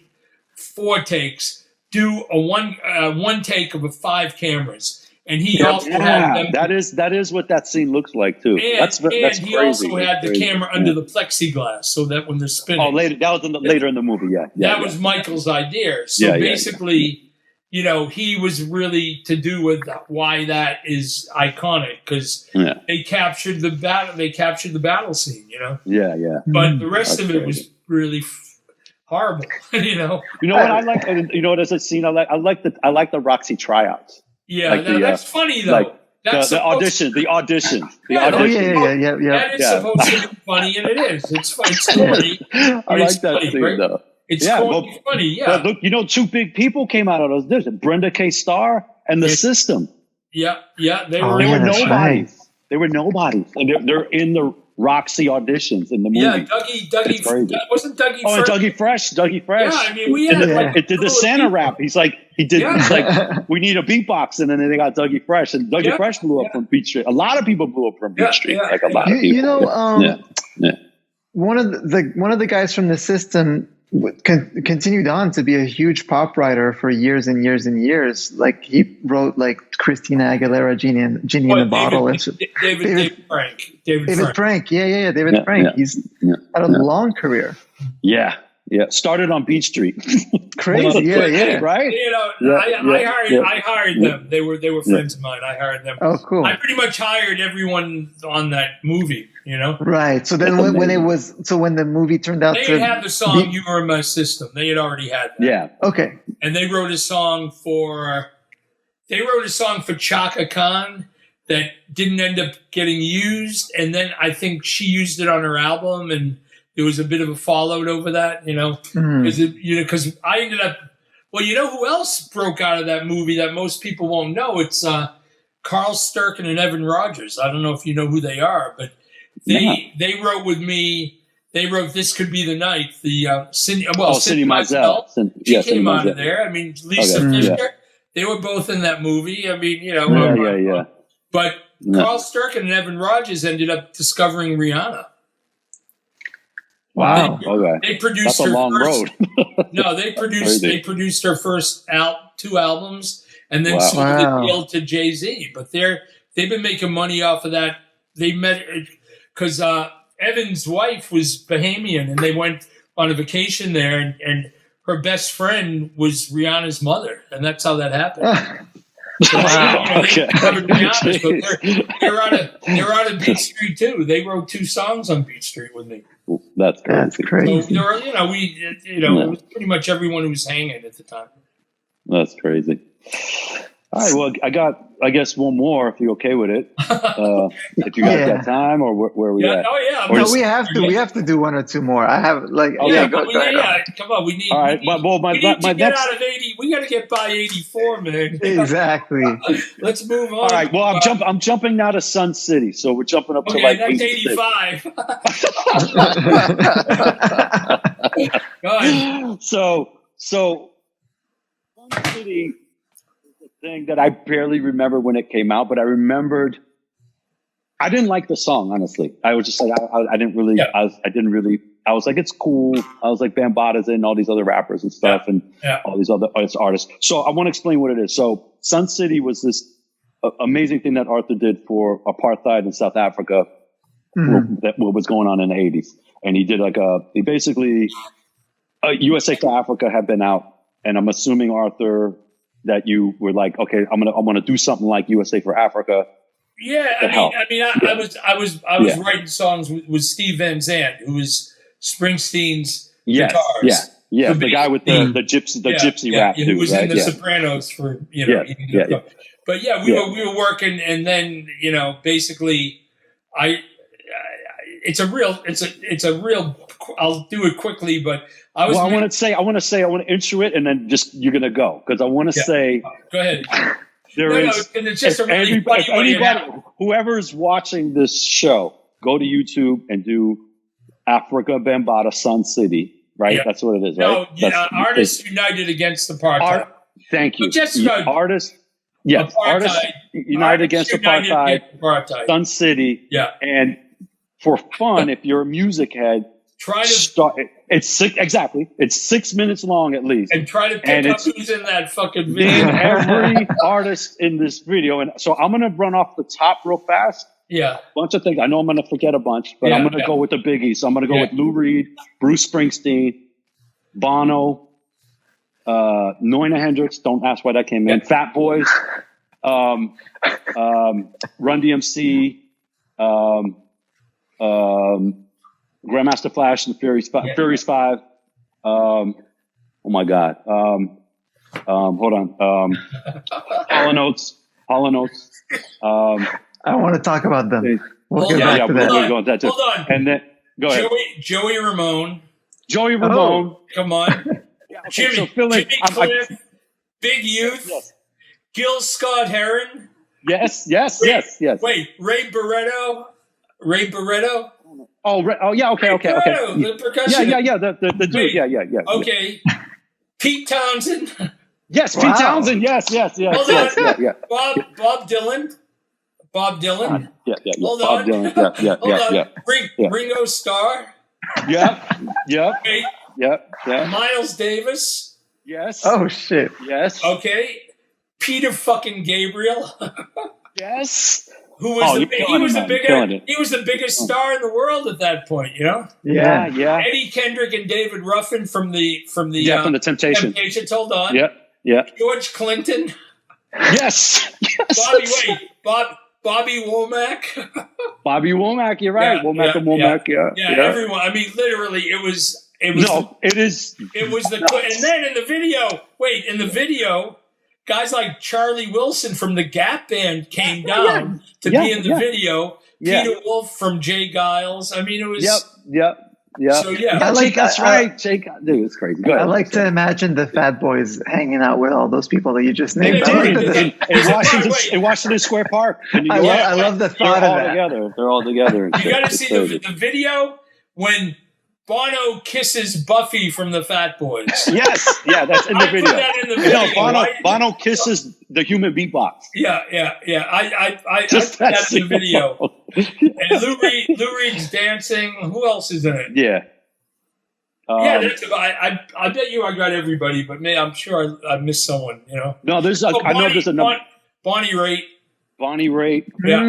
4 takes, do a one take of 5 cameras. And he also had them. That is what that scene looks like too. And, that's he crazy. Also had the camera under the plexiglass, so that when they're spinning. Oh, later. That was later in the movie. That was Michael's idea. So basically, he was really to do with why that is iconic, because they captured the battle. They captured the battle scene. Yeah. But the rest of it was really horrible. You know what I like? As a scene, I like the Roxy tryouts. Yeah, that's funny though. Like the audition. Yeah. That is supposed to be funny, and it is. It's corny. I like that funny, scene right? though. It's funny. Yeah. But look, 2 big people came out of those. There's Brenda K. Starr and the System. Yeah. They were nobodies. Right. They were nobodies, and they're in the Roxy auditions in the movie. Yeah, Dougie wasn't Dougie Fresh. Oh, Dougie Fresh. Yeah, I mean, we had it did the Santa rap. He's like, he's like, we need a beatbox, and then they got Dougie Fresh, and Dougie Fresh blew up from Beat Street. A lot of people blew up from Beat Street, like a lot of people. One of the guys from the System continued on to be a huge pop writer for years and years and years. Like he wrote like Christina Aguilera, Genie in the Bottle. David Frank. David Frank. Yeah. David Frank. He's had a long career. Yeah. Started on Beach Street. Crazy. Yeah. Right. I hired them. They were friends of mine. I hired them. Oh, cool. I pretty much hired everyone on that movie. Right. So then when the movie turned out, they had the song "You Were in My System." They had already had that. Yeah. Okay. And they wrote a song for Chaka Khan that didn't end up getting used, and then I think she used it on her album, and there was a bit of a fallout over that, because I ended up. Well, who else broke out of that movie that most people won't know? It's Carl Sturken and Evan Rogers. I don't know if you know who they are, but they wrote with me. They wrote "This Could Be the Night." The Cindy Mizell. She came out of there. I mean, Lisa Fisher. They were both in that movie. I mean, Yeah. But Carl Sturken and Evan Rogers ended up discovering Rihanna. Wow. They produced That's a long road. No, they produced her first 2 albums, and then sold the deal to Jay-Z. But they've been making money off of that. They met because Evan's wife was Bahamian, and they went on a vacation there, and her best friend was Rihanna's mother, and that's how that happened. So they're out of Beat Street too. They wrote 2 songs on Beat Street with me. That's crazy. So there were, it was pretty much everyone who was hanging at the time. That's crazy. All right, well, I got, I guess, one more if you're okay with it. If you guys got time, or where are we at? Oh yeah. No, we have to do 1 or 2 more. I have Come on, we need. All right, my next get out of 80. We got to get by 84, man. Exactly. Let's move on. All right. Well, I'm jumping now to Sun City, so we're jumping up to like that's 85. Go ahead. So Sun City. Thing that I barely remember when it came out, but I remembered. I didn't like the song, honestly. I was just like, I didn't really. Yeah. I was like, it's cool. I was like, Bambaata's in, all these other rappers and stuff, and all these other artists. So I want to explain what it is. So Sun City was this amazing thing that Arthur did for apartheid in South Africa, what was going on in the 80s. And he did USA for Africa had been out. And I'm assuming, Arthur, that you were like, okay, I'm gonna do something like USA for Africa. Yeah, I was writing songs with Steve Van Zandt, who was Springsteen's guitars. Yeah, the guy with the gypsy rap dude, who was right? in the Sopranos for But we were working, and then basically, it's a real. I'll do it quickly, but I want to intro it, and then just you're gonna go because I want to say. Go ahead. It's just a really anybody, whoever's watching this show, go to YouTube and do Africa Bambaataa Sun City. Right, that's what it is. Right? Artists United Against Apartheid. Thank you. Artists. Yes, Artists United Against Apartheid. Sun City. Yeah, and for fun, if you're a music head, try to start. It's 6 minutes long at least, and try to pick up who's in that fucking video. Every artist in this video, and so I'm gonna run off the top real fast. Yeah, bunch of things. I know I'm gonna forget a bunch, but I'm gonna go with the biggies. So I'm gonna go with Lou Reed, Bruce Springsteen, Bono, Noina Hendrix. Don't ask why that came in. Fat Boys, Run DMC, Grandmaster Flash and Furious 5. Oh my God. Hold on. Hall & Oates. I want to talk about them. We'll get back to that. Hold on. And then go ahead. Joey Ramone. Come on. Jimmy Cliff. Big Youth. Yes. Gil Scott-Heron. Yes. Wait, Ray Barretto. Oh yeah. Okay. The percussion. Yeah. The dude. Yeah. Okay. Pete Townsend. Yes, Pete Townsend. Yes. Hold on. Yeah. Bob Dylan. Yeah. Hold Bob on. Dylan. Yeah. Ringo Starr. Yeah. Okay. Yeah. Miles Davis. Yes. Oh shit. Yes. Okay. Peter fucking Gabriel. Yes. He was the biggest star in the world at that point, Yeah. Eddie Kendrick and David Ruffin from the Temptations. Hold on. Yeah. George Clinton. Yes. Bobby Womack. Bobby Womack, you're right. Womack. Yeah, everyone. I mean, literally, it was. No, it is. It was and then in the video, guys like Charlie Wilson from the Gap Band came down to be in the video. Peter Wolf from Jay Giles. I mean, it was. Yep. So that's right. Jay, dude, it's crazy. Go ahead. I like to imagine the Fat Boys hanging out with all those people that you just named. In Washington Square Park. I love the thought of that. They're all together. You got to see the video when Bono kisses Buffy from the Fat Boys. Yes, that's in the video. Put that in the video. Bono kisses the human beatbox. Yeah. I put that in the video. And Lou Reed's dancing. Who else is in it? Yeah. I bet you I got everybody, but I'm sure I missed someone. No, there's another. Bonnie Raitt. Yeah,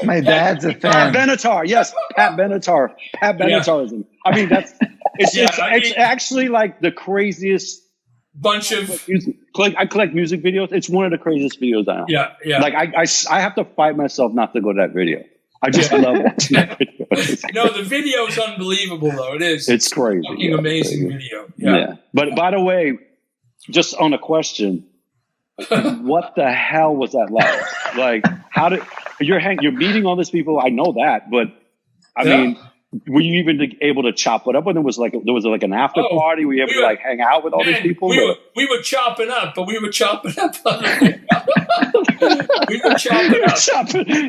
my dad's a fan. Pat Benatar, yes, Pat Benatar. Benatar. I mean, it's actually like the craziest bunch of music. I collect music videos. It's one of the craziest videos I have. Yeah. Like I have to fight myself not to go to that video. I just love watching that video. No, the video is unbelievable, though. It is. It's crazy. Fucking amazing video. Yeah. But by the way, just on a question. What the hell was that like? Like, how did you're meeting all these people? I know that, but I mean, were you even able to chop it up? When there was like an after party? Were you able to like hang out with all these people? We were chopping up, but we were chopping up. We were chopping up,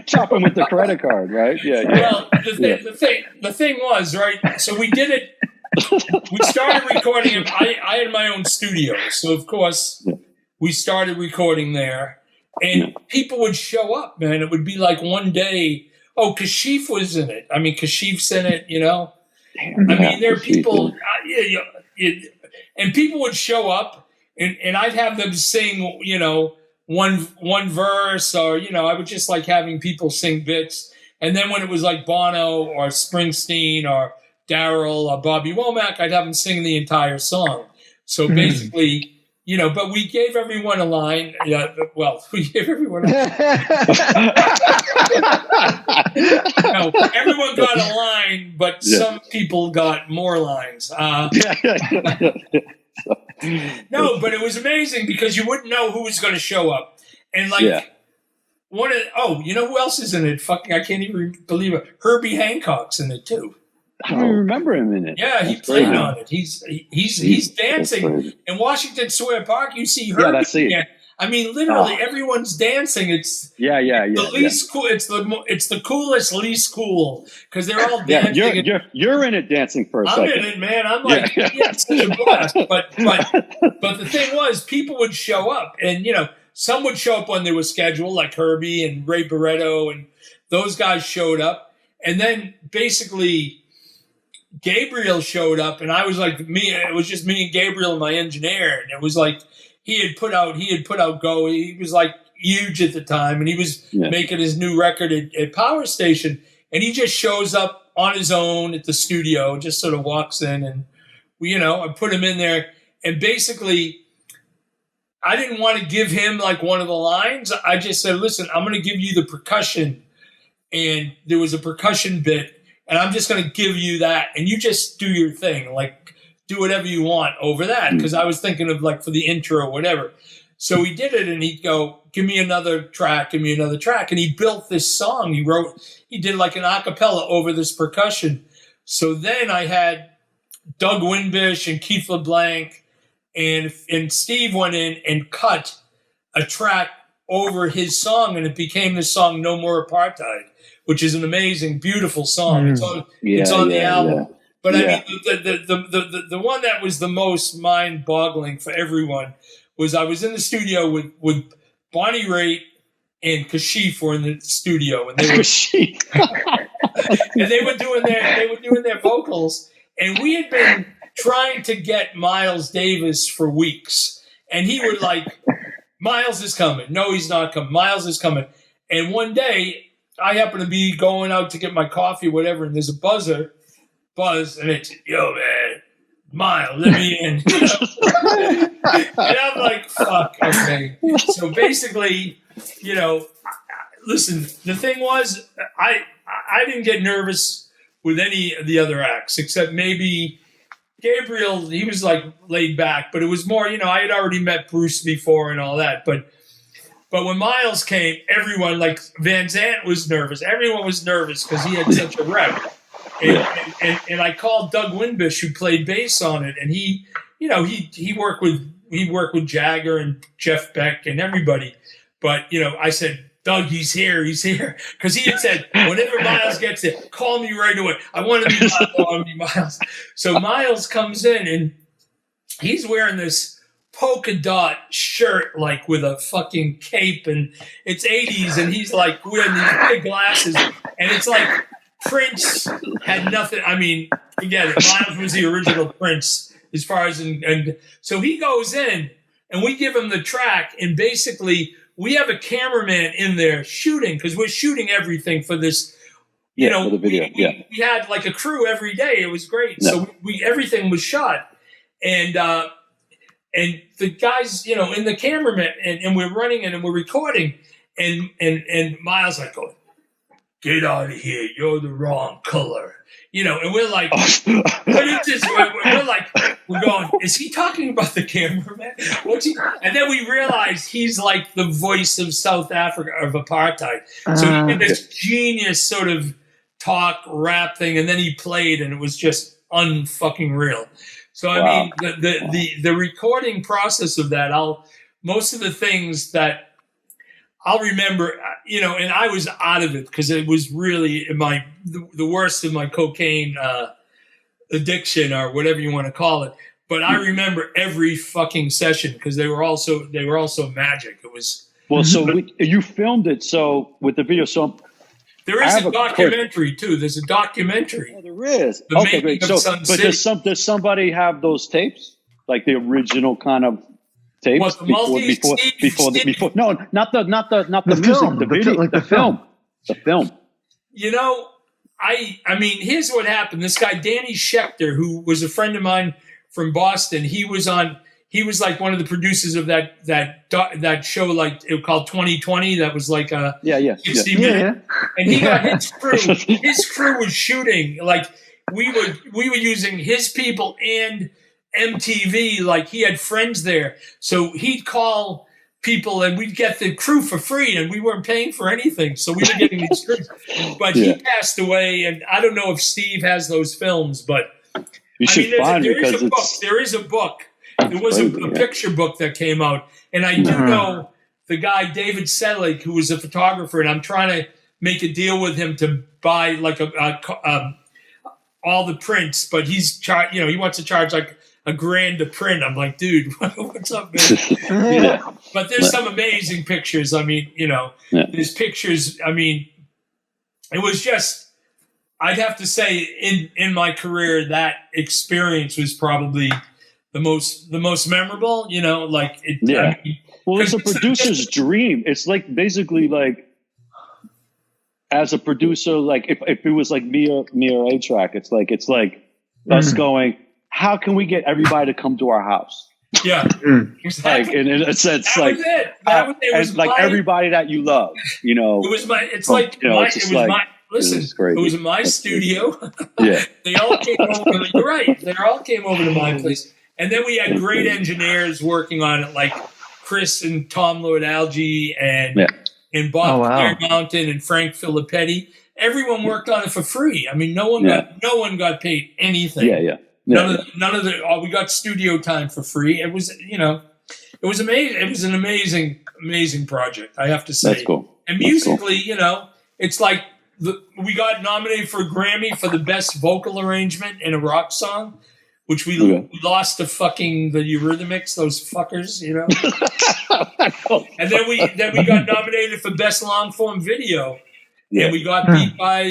chopping with the credit card, right? Yeah. Well, the thing was, right. So we did it. We started recording it. I had my own studio, so of course. Yeah. We started recording there, and people would show up, man. It would be like one day, Kashif was in it. I mean, Kashif's in it, Damn, I mean, there are people, and people would show up, and I'd have them sing, one verse, or I would just like having people sing bits. And then when it was like Bono or Springsteen or Daryl or Bobby Womack, I'd have them sing the entire song. So basically, but we gave everyone a line. Yeah, well, we gave everyone a line. Everyone got a line, but some people got more lines. No, but it was amazing because you wouldn't know who was going to show up. And you know who else is in it? Fucking, I can't even believe it. Herbie Hancock's in it too. I don't remember him in it. Yeah, he played on it. He's dancing in Washington Square Park. You see Herbie. Yeah, that's it. I mean, literally, everyone's dancing. It's the least cool. It's the coolest, least cool because they're all dancing. You're in it dancing for a second. I'm in it, man. I'm like, it's such a blast. But the thing was, people would show up, and some would show up when they were scheduled, like Herbie and Ray Barretto, and those guys showed up, and then basically Gabriel showed up, and I was like, it was just me and Gabriel and my engineer, and it was like. He had put out Go. He was like huge at the time, and he was making his new record at Power Station. And he just shows up on his own at the studio, just sort of walks in, and I put him in there. And basically, I didn't want to give him like one of the lines. I just said, "Listen, I'm going to give you the percussion," and there was a percussion bit, and I'm just going to give you that, and you just do your thing, like. Do whatever you want over that, because I was thinking of like for the intro or whatever. So he did it, and he'd go, give me another track, and he built this song. He did like an a cappella over this percussion. So then I had Doug Winbish and Keith LeBlanc and Steve went in and cut a track over his song, and it became the song No More Apartheid, which is an amazing, beautiful song. It's on the album. Yeah. But I mean, the one that was the most mind-boggling for everyone was I was in the studio with Bonnie Raitt and Kashif were in the studio, and they were and they were doing their vocals, and we had been trying to get Miles Davis for weeks, and he would like, Miles is coming. No, he's not coming. Miles is coming. And one day I happen to be going out to get my coffee or whatever, and there's a buzz, and it's, yo, man, Miles, let me in. And I'm like, fuck, okay. So basically, listen, the thing was, I didn't get nervous with any of the other acts, except maybe Gabriel, he was like laid back, but it was more, I had already met Bruce before and all that. But when Miles came, everyone, like Van Zandt was nervous. Everyone was nervous because he had such a rep. And I called Doug Winbish, who played bass on it, and he worked with Jagger and Jeff Beck and everybody. But I said, Doug, he's here, because he had said, whenever Miles gets there, call me right away. I want to be Miles. So Miles comes in, and he's wearing this polka dot shirt, like with a fucking cape, and it's 80s, and he's like wearing these big glasses, and it's like. Prince had nothing. I mean, forget it. Miles was the original Prince as far as, and so he goes in and we give him the track, and basically we have a cameraman in there shooting because we're shooting everything for this. For the video. We had like a crew every day. It was great. No. So everything was shot, and the guys, in the cameraman, and we're running it and we're recording, and Miles like going. Get out of here! You're the wrong color, And we're like, what is this? We're going. Is he talking about the cameraman? What's he? And then we realize he's like the voice of South Africa of apartheid. So he did this genius sort of talk rap thing, and then he played, and it was just unfucking real. So I mean, the recording process of that, most of the things that. I'll remember, and I was out of it because it was really the worst of my cocaine addiction or whatever you want to call it. But I remember every fucking session because they were also magic. It was So you filmed it. So with the video, so there is a documentary too. There's a documentary. Oh, there is. Okay, great. So, but does somebody have those tapes, like the original kind of? tapes What, the multi before? No, not the music, film, the video, like the film. The film. You know, I mean, here's what happened. This guy, Danny Schechter, who was a friend of mine from Boston, he was like one of the producers of that show, like it was called 2020. That was like a 60 minute. And he got his crew. His crew was shooting, like we were using his people and MTV. Like he had friends there, so he'd call people and we'd get the crew for free, and we weren't paying for anything, so we were getting these crews. But he passed away, and I don't know if Steve has those films, but you should find it because there is a book. There was a picture book that came out, and I do know the guy David Sedlick, who was a photographer, and I'm trying to make a deal with him to buy like all the prints, but he wants to charge like $1,000 a print. I'm like, dude, what's up, man? But there's some amazing pictures. I mean, there's pictures. I mean, it was just, I'd have to say in my career, that experience was probably the most memorable, like it. Yeah. I mean, well, it's a producer's dream. It's like basically like, as a producer, like if it was like me or A-trak, it's like us going, how can we get everybody to come to our house? Yeah, exactly. Like in a sense, that like was it. It was like everybody that you love, It was my. It's like my. It was my. Listen, it was my studio. Yeah, they all came over. You're right. They all came over to my place, and then we had great engineers working on it, like Chris and Tom Lord Algie and Bob Mountain and Frank Filippetti. Everyone worked on it for free. I mean, no one got paid anything. Yeah. None of the. We got studio time for free. It was, it was amazing. It was an amazing project, I have to say. That's cool. And musically, it's like we got nominated for a Grammy for the best vocal arrangement in a rock song, which we lost to fucking the Eurythmics, those fuckers, And then we got nominated for best long form video, and we got beat by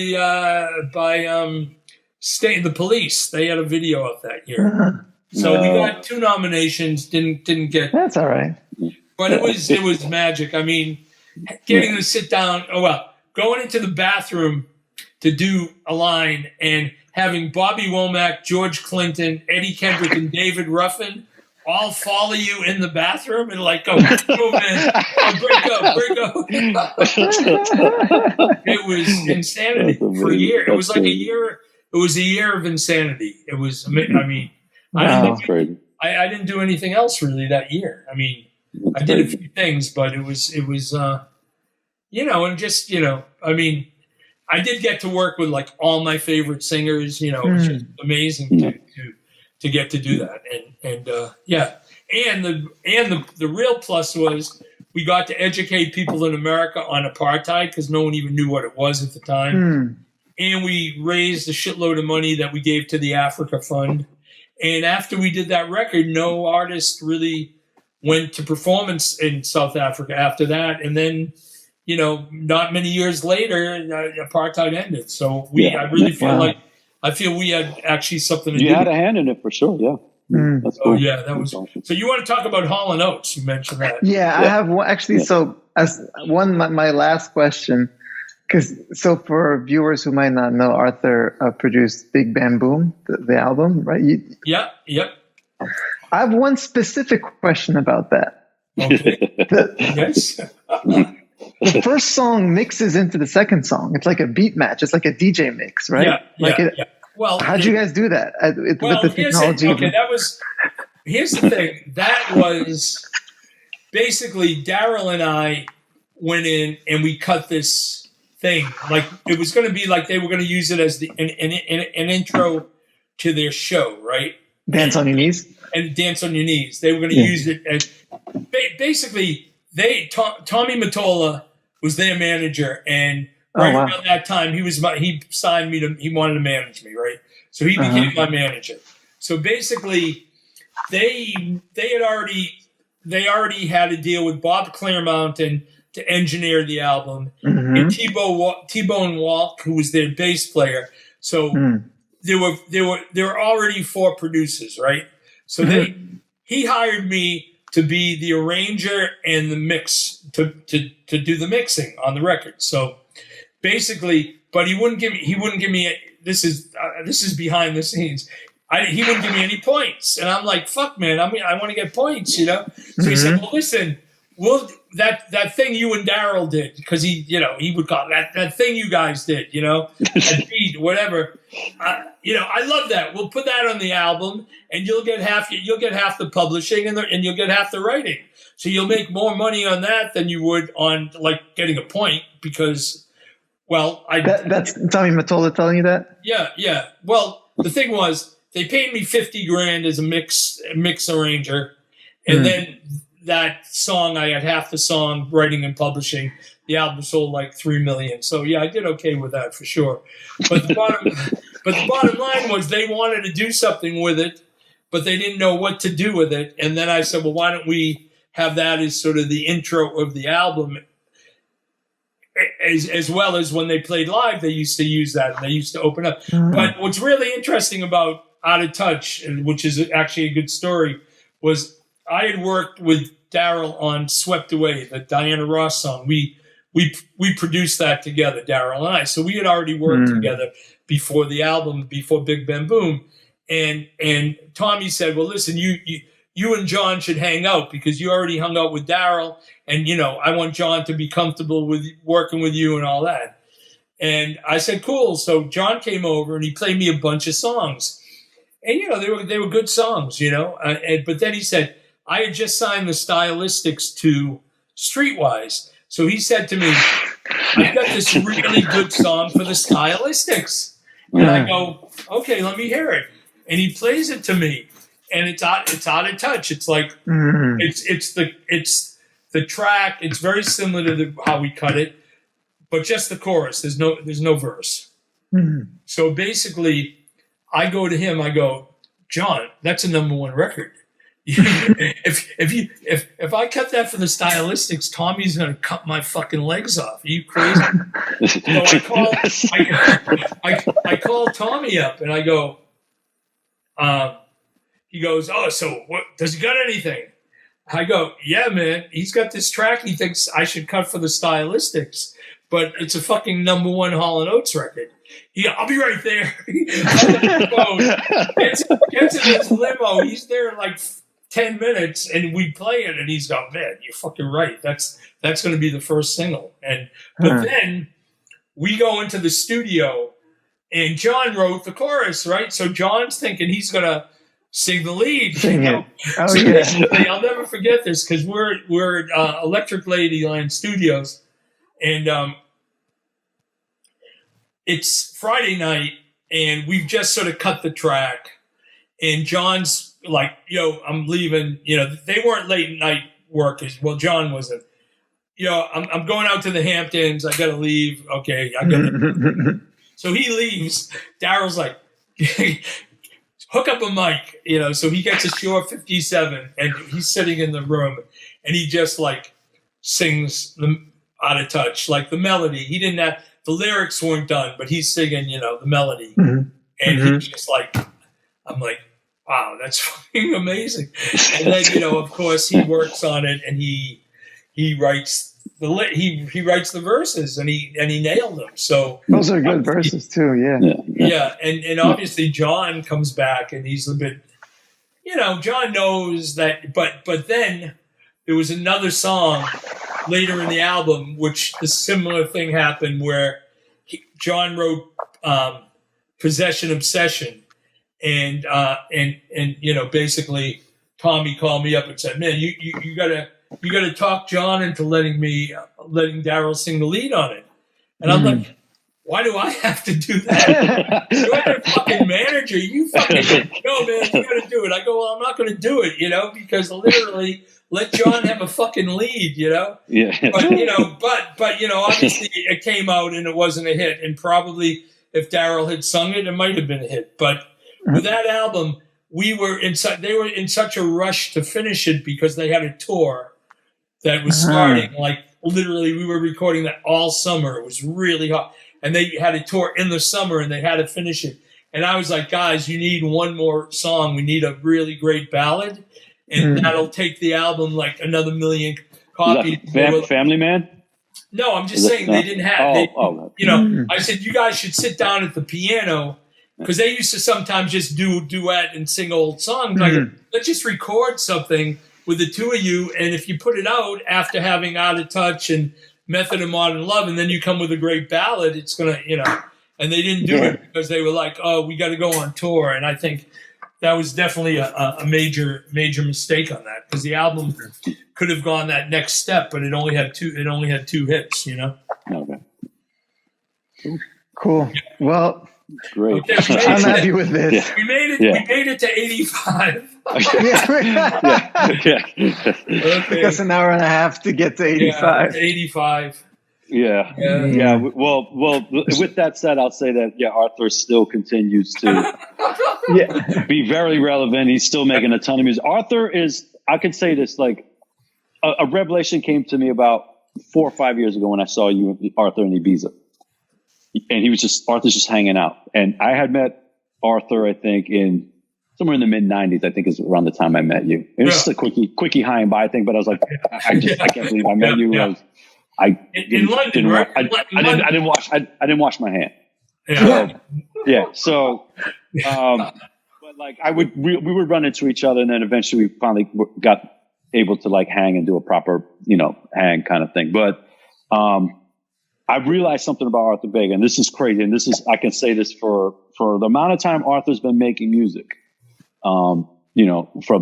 the Police. They had a video of that year, so we got 2 nominations. Didn't get. That's all right. But it was magic. I mean, getting to sit down. Going into the bathroom to do a line and having Bobby Womack, George Clinton, Eddie Kendrick, and David Ruffin all follow you in the bathroom and like go man, break up. It was insanity for a year. It was like a year. It was a year of insanity. It was. I mean, I didn't do anything else really that year. I mean, I did a few things, but it was. And just, I mean, I did get to work with like all my favorite singers, it was just amazing to get to do that. And the real plus was we got to educate people in America on apartheid because no one even knew what it was at the time. And we raised a shitload of money that we gave to the Africa Fund. And after we did that record, no artist really went to performance in South Africa after that. And then, not many years later, apartheid ended. So I really feel we had actually something to do. You had a hand in it for sure, yeah. That's cool. Oh yeah, that was. So you want to talk about Hall & Oates? You mentioned that. Yeah, I have one, actually. So as my last question, so for viewers who might not know, Arthur produced Big Bam Boom, the album, right? Yep. I have one specific question about that. Okay. Yes. The first song mixes into the second song. It's like a beat match. It's like a DJ mix, right? Yeah. Well, how'd you guys do that with the technology? Here's the thing. That was basically Daryl and I went in and we cut this thing. Like it was going to be like they were going to use it as an intro to their show, right? Dance on your knees. And Dance on Your Knees. They were going to use it as basically. Tommy Mottola was their manager, and around that time he signed me he wanted to manage me, right? So he became my manager. So basically, they already had a deal with Bob Clearmountain to engineer the album, and T-Bone Walk, who was their bass player. So there were already 4 producers, right? So he hired me to be the arranger and the mix to do the mixing on the record. So basically, but he wouldn't give me. This is behind the scenes. He wouldn't give me any points, and I'm like, fuck, man. I mean, I want to get points, you know. So he said, well, listen, that thing you and Daryl did, because he would call it that thing you guys did, you know, that beat, whatever. I love that. We'll put that on the album, and you'll get half the publishing, and you'll get half the writing. So you'll make more money on that than you would on like getting a point, because, well, that's Tommy Mottola telling you that. Yeah. Well, the thing was, they paid me $50,000 as a mix arranger, and then that song, I had half the song writing and publishing. The album sold like 3 million. So yeah, I did okay with that for sure. But the bottom line was they wanted to do something with it, but they didn't know what to do with it. And then I said, well, why don't we have that as sort of the intro of the album? As well as when they played live, they used to use that, and they used to open up. But what's really interesting about Out of Touch, which is actually a good story, was I had worked with Daryl on Swept Away, the Diana Ross song. We produced that together, Daryl and I. So we had already worked together before the album, before Big Ben Boom. And Tommy said, well, listen, you and John should hang out, because you already hung out with Daryl, and, I want John to be comfortable with working with you and all that. And I said, cool. So John came over, and he played me a bunch of songs. And, they were good songs, but then he said, I had just signed the Stylistics to Streetwise. So he said to me, I've got this really good song for the Stylistics. And I go, okay, let me hear it. And he plays it to me. And it's out of touch. It's like, it's the track. It's very similar to how we cut it, but just the chorus. There's no verse. So basically, I go to him. I go, John, that's a #1 record. If I cut that for the Stylistics, Tommy's gonna cut my fucking legs off. Are you crazy? So I call Tommy up, and I go, he goes, oh, so what, does he got anything? I go, yeah, man, he's got this track he thinks I should cut for the Stylistics, but it's a fucking #1 Hall & Oates record. I'll be right there. Gets in his limo. He's there in like 10 minutes, and we play it, and he's going, man, you're fucking right. That's going to be the first single. But then we go into the studio, and John wrote the chorus, right? So John's thinking he's going to sing the lead. Sing it. Oh, so yeah. I'll never forget this, because we're at Electric Ladyland Studios, and it's Friday night, and we've just sort of cut the track, and John's like, yo, I'm leaving. They weren't late night workers. Well, John wasn't. I'm going out to the Hamptons. I got to leave. Okay, I got to. So he leaves. Daryl's like, hook up a mic, so he gets a Shure 57, and he's sitting in the room, and he just like sings the Out of Touch, like the melody. He didn't have, the lyrics weren't done, but he's singing, the melody. And he's just like, I'm like, wow, that's fucking amazing. And then, of course, he works on it, and he writes he writes the verses, and he nailed them. So those are good verses too. Yeah. And obviously John comes back, and he's a bit, John knows that, but then there was another song later in the album, which a similar thing happened, where John wrote Possession Obsession, and basically Tommy called me up and said, man, you gotta talk John into letting Daryl sing the lead on it. And I'm like, why do I have to do that? You're a fucking manager. You fucking, no, man, you gotta do it. I go, well, I'm not gonna do it, because literally let John have a fucking lead, Yeah. But obviously it came out and it wasn't a hit. And probably if Daryl had sung it, it might have been a hit. But with that album, they were in such a rush to finish it, because they had a tour that was starting. Like literally, we were recording that all summer. It was really hot, and they had a tour in the summer, and they had to finish it. And I was like, guys, you need one more song. We need a really great ballad. and that'll take the album like another million copies. Family Man? No, I'm just saying they didn't have. I said you guys should sit down at the piano because they used to sometimes just do a duet and sing old songs. Like, let's just record something with the two of you, and if you put it out after having Out of Touch and Method of Modern Love, and then you come with a great ballad, it's gonna, And they didn't do it because they were like, "Oh, we got to go on tour." And I think that was definitely a major mistake on that because the album could have gone that next step, but it only had two hits. Okay. Cool. Well, great. Okay, I'm happy with this. Yeah. We made it. We made it to 85. Okay. Took us an hour and a half to get to 85. 85. Yeah. Well, with that said, I'll say that, Arthur still continues to be very relevant. He's still making a ton of music. Arthur is, I could say this, like a revelation came to me about 4 or 5 years ago when I saw you, Arthur, in Ibiza. And Arthur's just hanging out. And I had met Arthur, I think, somewhere in the mid 90s, I think is around the time I met you. It was just a quickie high and by thing, but I was like, I can't believe I met you. I didn't wash my hand. So, but like we would run into each other, and then eventually we finally got able to like hang and do a proper, hang kind of thing. But, I realized something about Arthur Vega, and this is crazy. And I can say this for the amount of time Arthur's been making music. From,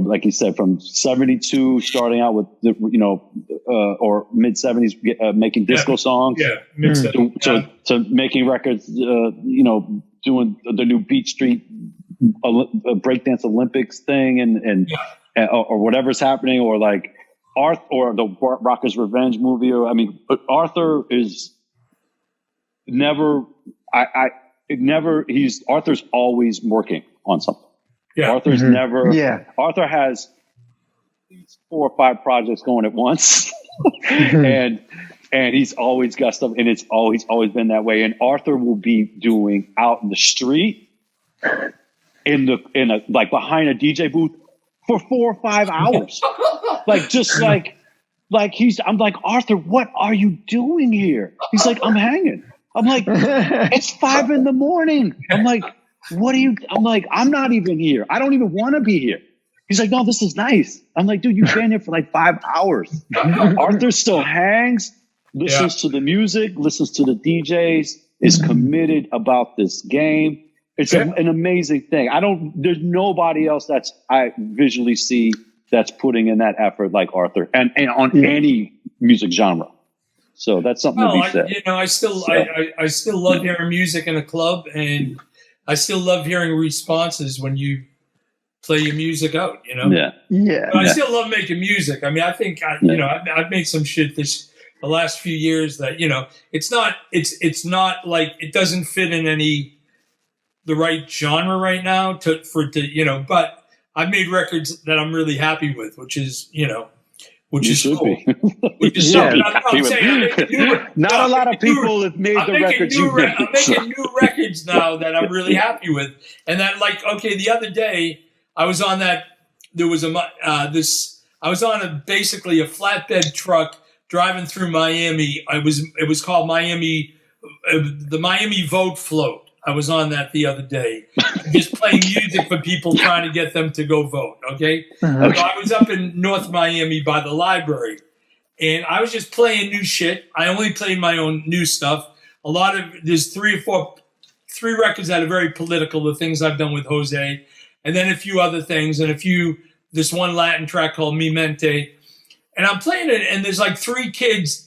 like you said, from 72, starting out with, or mid 70s, making disco songs, to making records, doing the new Beat Street Breakdance Olympics thing or whatever's happening, or like Arthur, or the Rockers Revenge movie. Arthur is Arthur's always working on something. Yeah. Arthur's Arthur has at least 4 or 5 projects going at once. and he's always got stuff, and he's always been that way. And Arthur will be doing out in the street behind a DJ booth for 4 or 5 hours. I'm like, Arthur, what are you doing here? He's like, I'm hanging. I'm like, it's 5 a.m. I'm like, what are you? I'm like, I'm not even here. I don't even want to be here. He's like, no, this is nice. I'm like, dude, you've been here for like 5 hours. Arthur still hangs, listens to the music, listens to the DJs, is committed about this game. It's an amazing thing. There's nobody else I visually see that's putting in that effort like Arthur and on any music genre. So that's something to be said. I still love hearing music in a club, and I still love hearing responses when you play your music out, Yeah. But I still love making music. I think I've made some shit the last few years that, it's not like it doesn't fit in the right genre right now but I've made records that I'm really happy with, which is cool. Which is not a lot of people have made the records you made. I'm making new records now that I'm really happy with, and that the other day I was on that. There was I was on basically a flatbed truck driving through Miami. It was called the Miami Vote Float. I was on that the other day, just playing music for people, trying to get them to go vote. Okay. So I was up in North Miami by the library, and I was just playing new shit. I only played my own new stuff. There's 3 records that are very political, the things I've done with Jose, and then a few other things, and this one Latin track called Mi Mente. And I'm playing it, and there's like 3 kids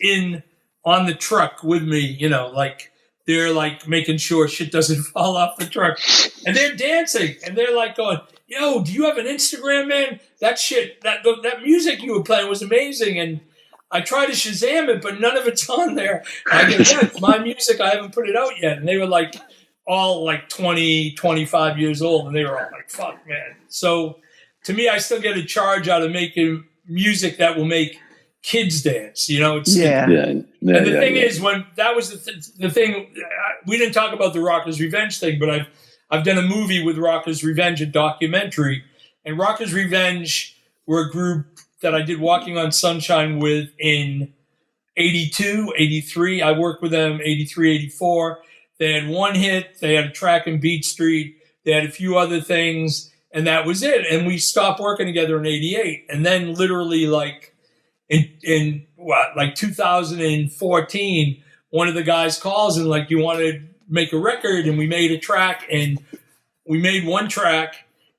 on the truck with me, they're like making sure shit doesn't fall off the truck. And they're dancing, and they're like going, yo, do you have an Instagram, man? That shit, that music you were playing was amazing. And I tried to Shazam it, but none of it's on there. I go, it's my music. I haven't put it out yet. And they were like all like 20, 25 years old, and they were all like, fuck, man. So to me, I still get a charge out of making music that will make kids dance, And the thing is, when that was the thing, we didn't talk about the Rockers Revenge thing, but I've done a movie with Rockers Revenge, a documentary, and Rockers Revenge were a group that I did Walking on Sunshine with in 82, 83. I worked with them 83, 84. They had one hit. They had a track in Beach Street. They had a few other things, and that was it. And we stopped working together in 88. And then literally like in 2014, one of the guys calls and like, you want to make a record? And we made a track, and we made one track.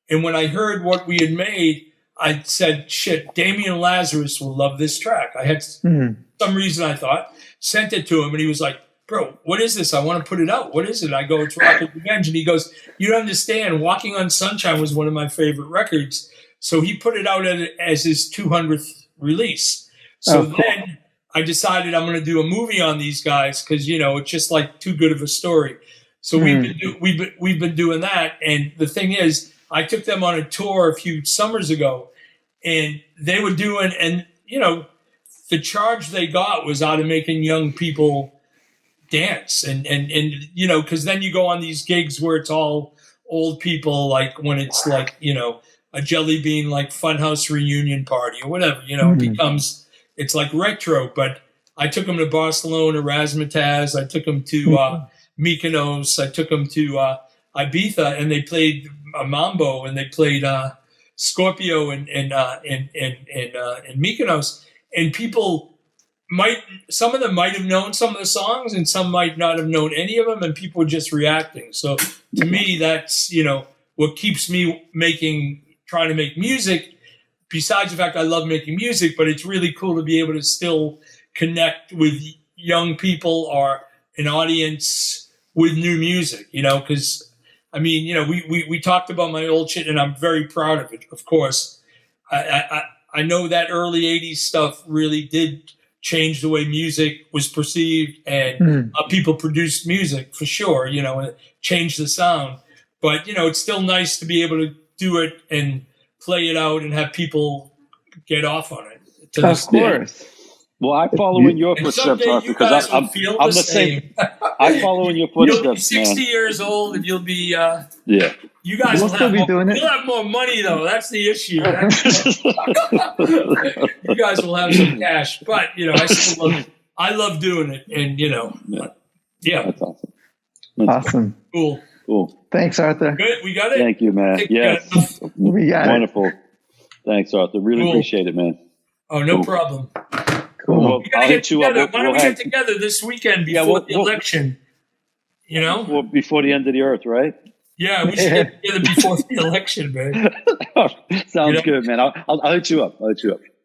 And when I heard what we had made, I said, shit, Damian Lazarus will love this track. I had some reason I thought, sent it to him, and he was like, bro, what is this? I want to put it out. What is it? I go, it's Rock with Revenge. And he goes, you don't understand. Walking on Sunshine was one of my favorite records. So he put it out as his 200th release. So then I decided I'm going to do a movie on these guys because, you know, it's just like too good of a story. So we've been doing that. And the thing is, I took them on a tour a few summers ago, and they were doing, and, you know, the charge they got was out of making young people dance. And you know, because then you go on these gigs where it's all old people, like when it's like, you know, a Jelly Bean, like Funhouse reunion party or whatever, you know, it becomes, it's like retro. But I took them to Barcelona, Razzmatazz. I took them to Mykonos. I took them to Ibiza, and they played a mambo, and they played Scorpio and Mykonos. And people some of them might have known some of the songs, and some might not have known any of them, and people were just reacting. So to me, that's, you know, what keeps me trying to make music, besides the fact I love making music, but it's really cool to be able to still connect with young people or an audience with new music, you know, because, I mean, you know, we talked about my old shit, and I'm very proud of it, of course. I know that early 80s stuff really did change the way music was perceived, and people produced music, for sure, you know, and it changed the sound. But, you know, it's still nice to be able to do it and play it out and have people get off on it. Of course. Well, I follow in your footsteps, Arthur, because I'm the same. I follow in your footsteps, You'll be 60 years old, and you'll be yeah. You guys will have more money, though. That's the issue. You guys will have some cash, but, you know, I love doing it, and, you know, yeah. That's awesome. Awesome. Cool. Thanks, Arthur. Good. We got it. Thank you, man. Yes. We got Wonderful. It. Thanks, Arthur. Really appreciate it, man. Oh, no problem. Cool. Well, I'll hit you up. Why don't we get together this weekend before the election? You know? Well, before the end of the earth, right? Yeah, we should get together before the election, man. Sounds good, man. I'll hit you up.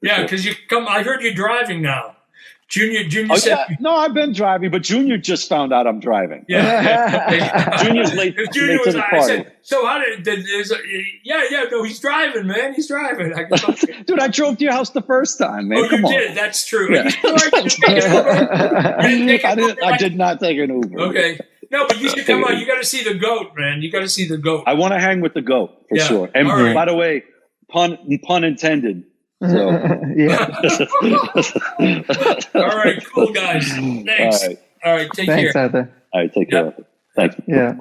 Yeah, because you come. I heard you're driving now. Junior said. Yeah. No, I've been driving, but Junior just found out I'm driving. Yeah. Junior's late. Junior was. To the I party. said, so how did? No, he's driving, man. He's driving. Dude, I drove to your house the first time, man. Oh, Come you on. did. That's true. Yeah. I did not take an Uber. Okay. No, but you should come on. You got to see the goat, man. You got to see the goat. I want to hang with the goat for sure. And by the way, pun intended. So yeah. All right, cool guys. Thanks. All right, take care. Thanks, Arthur. All right, take care. Thank you. Yeah.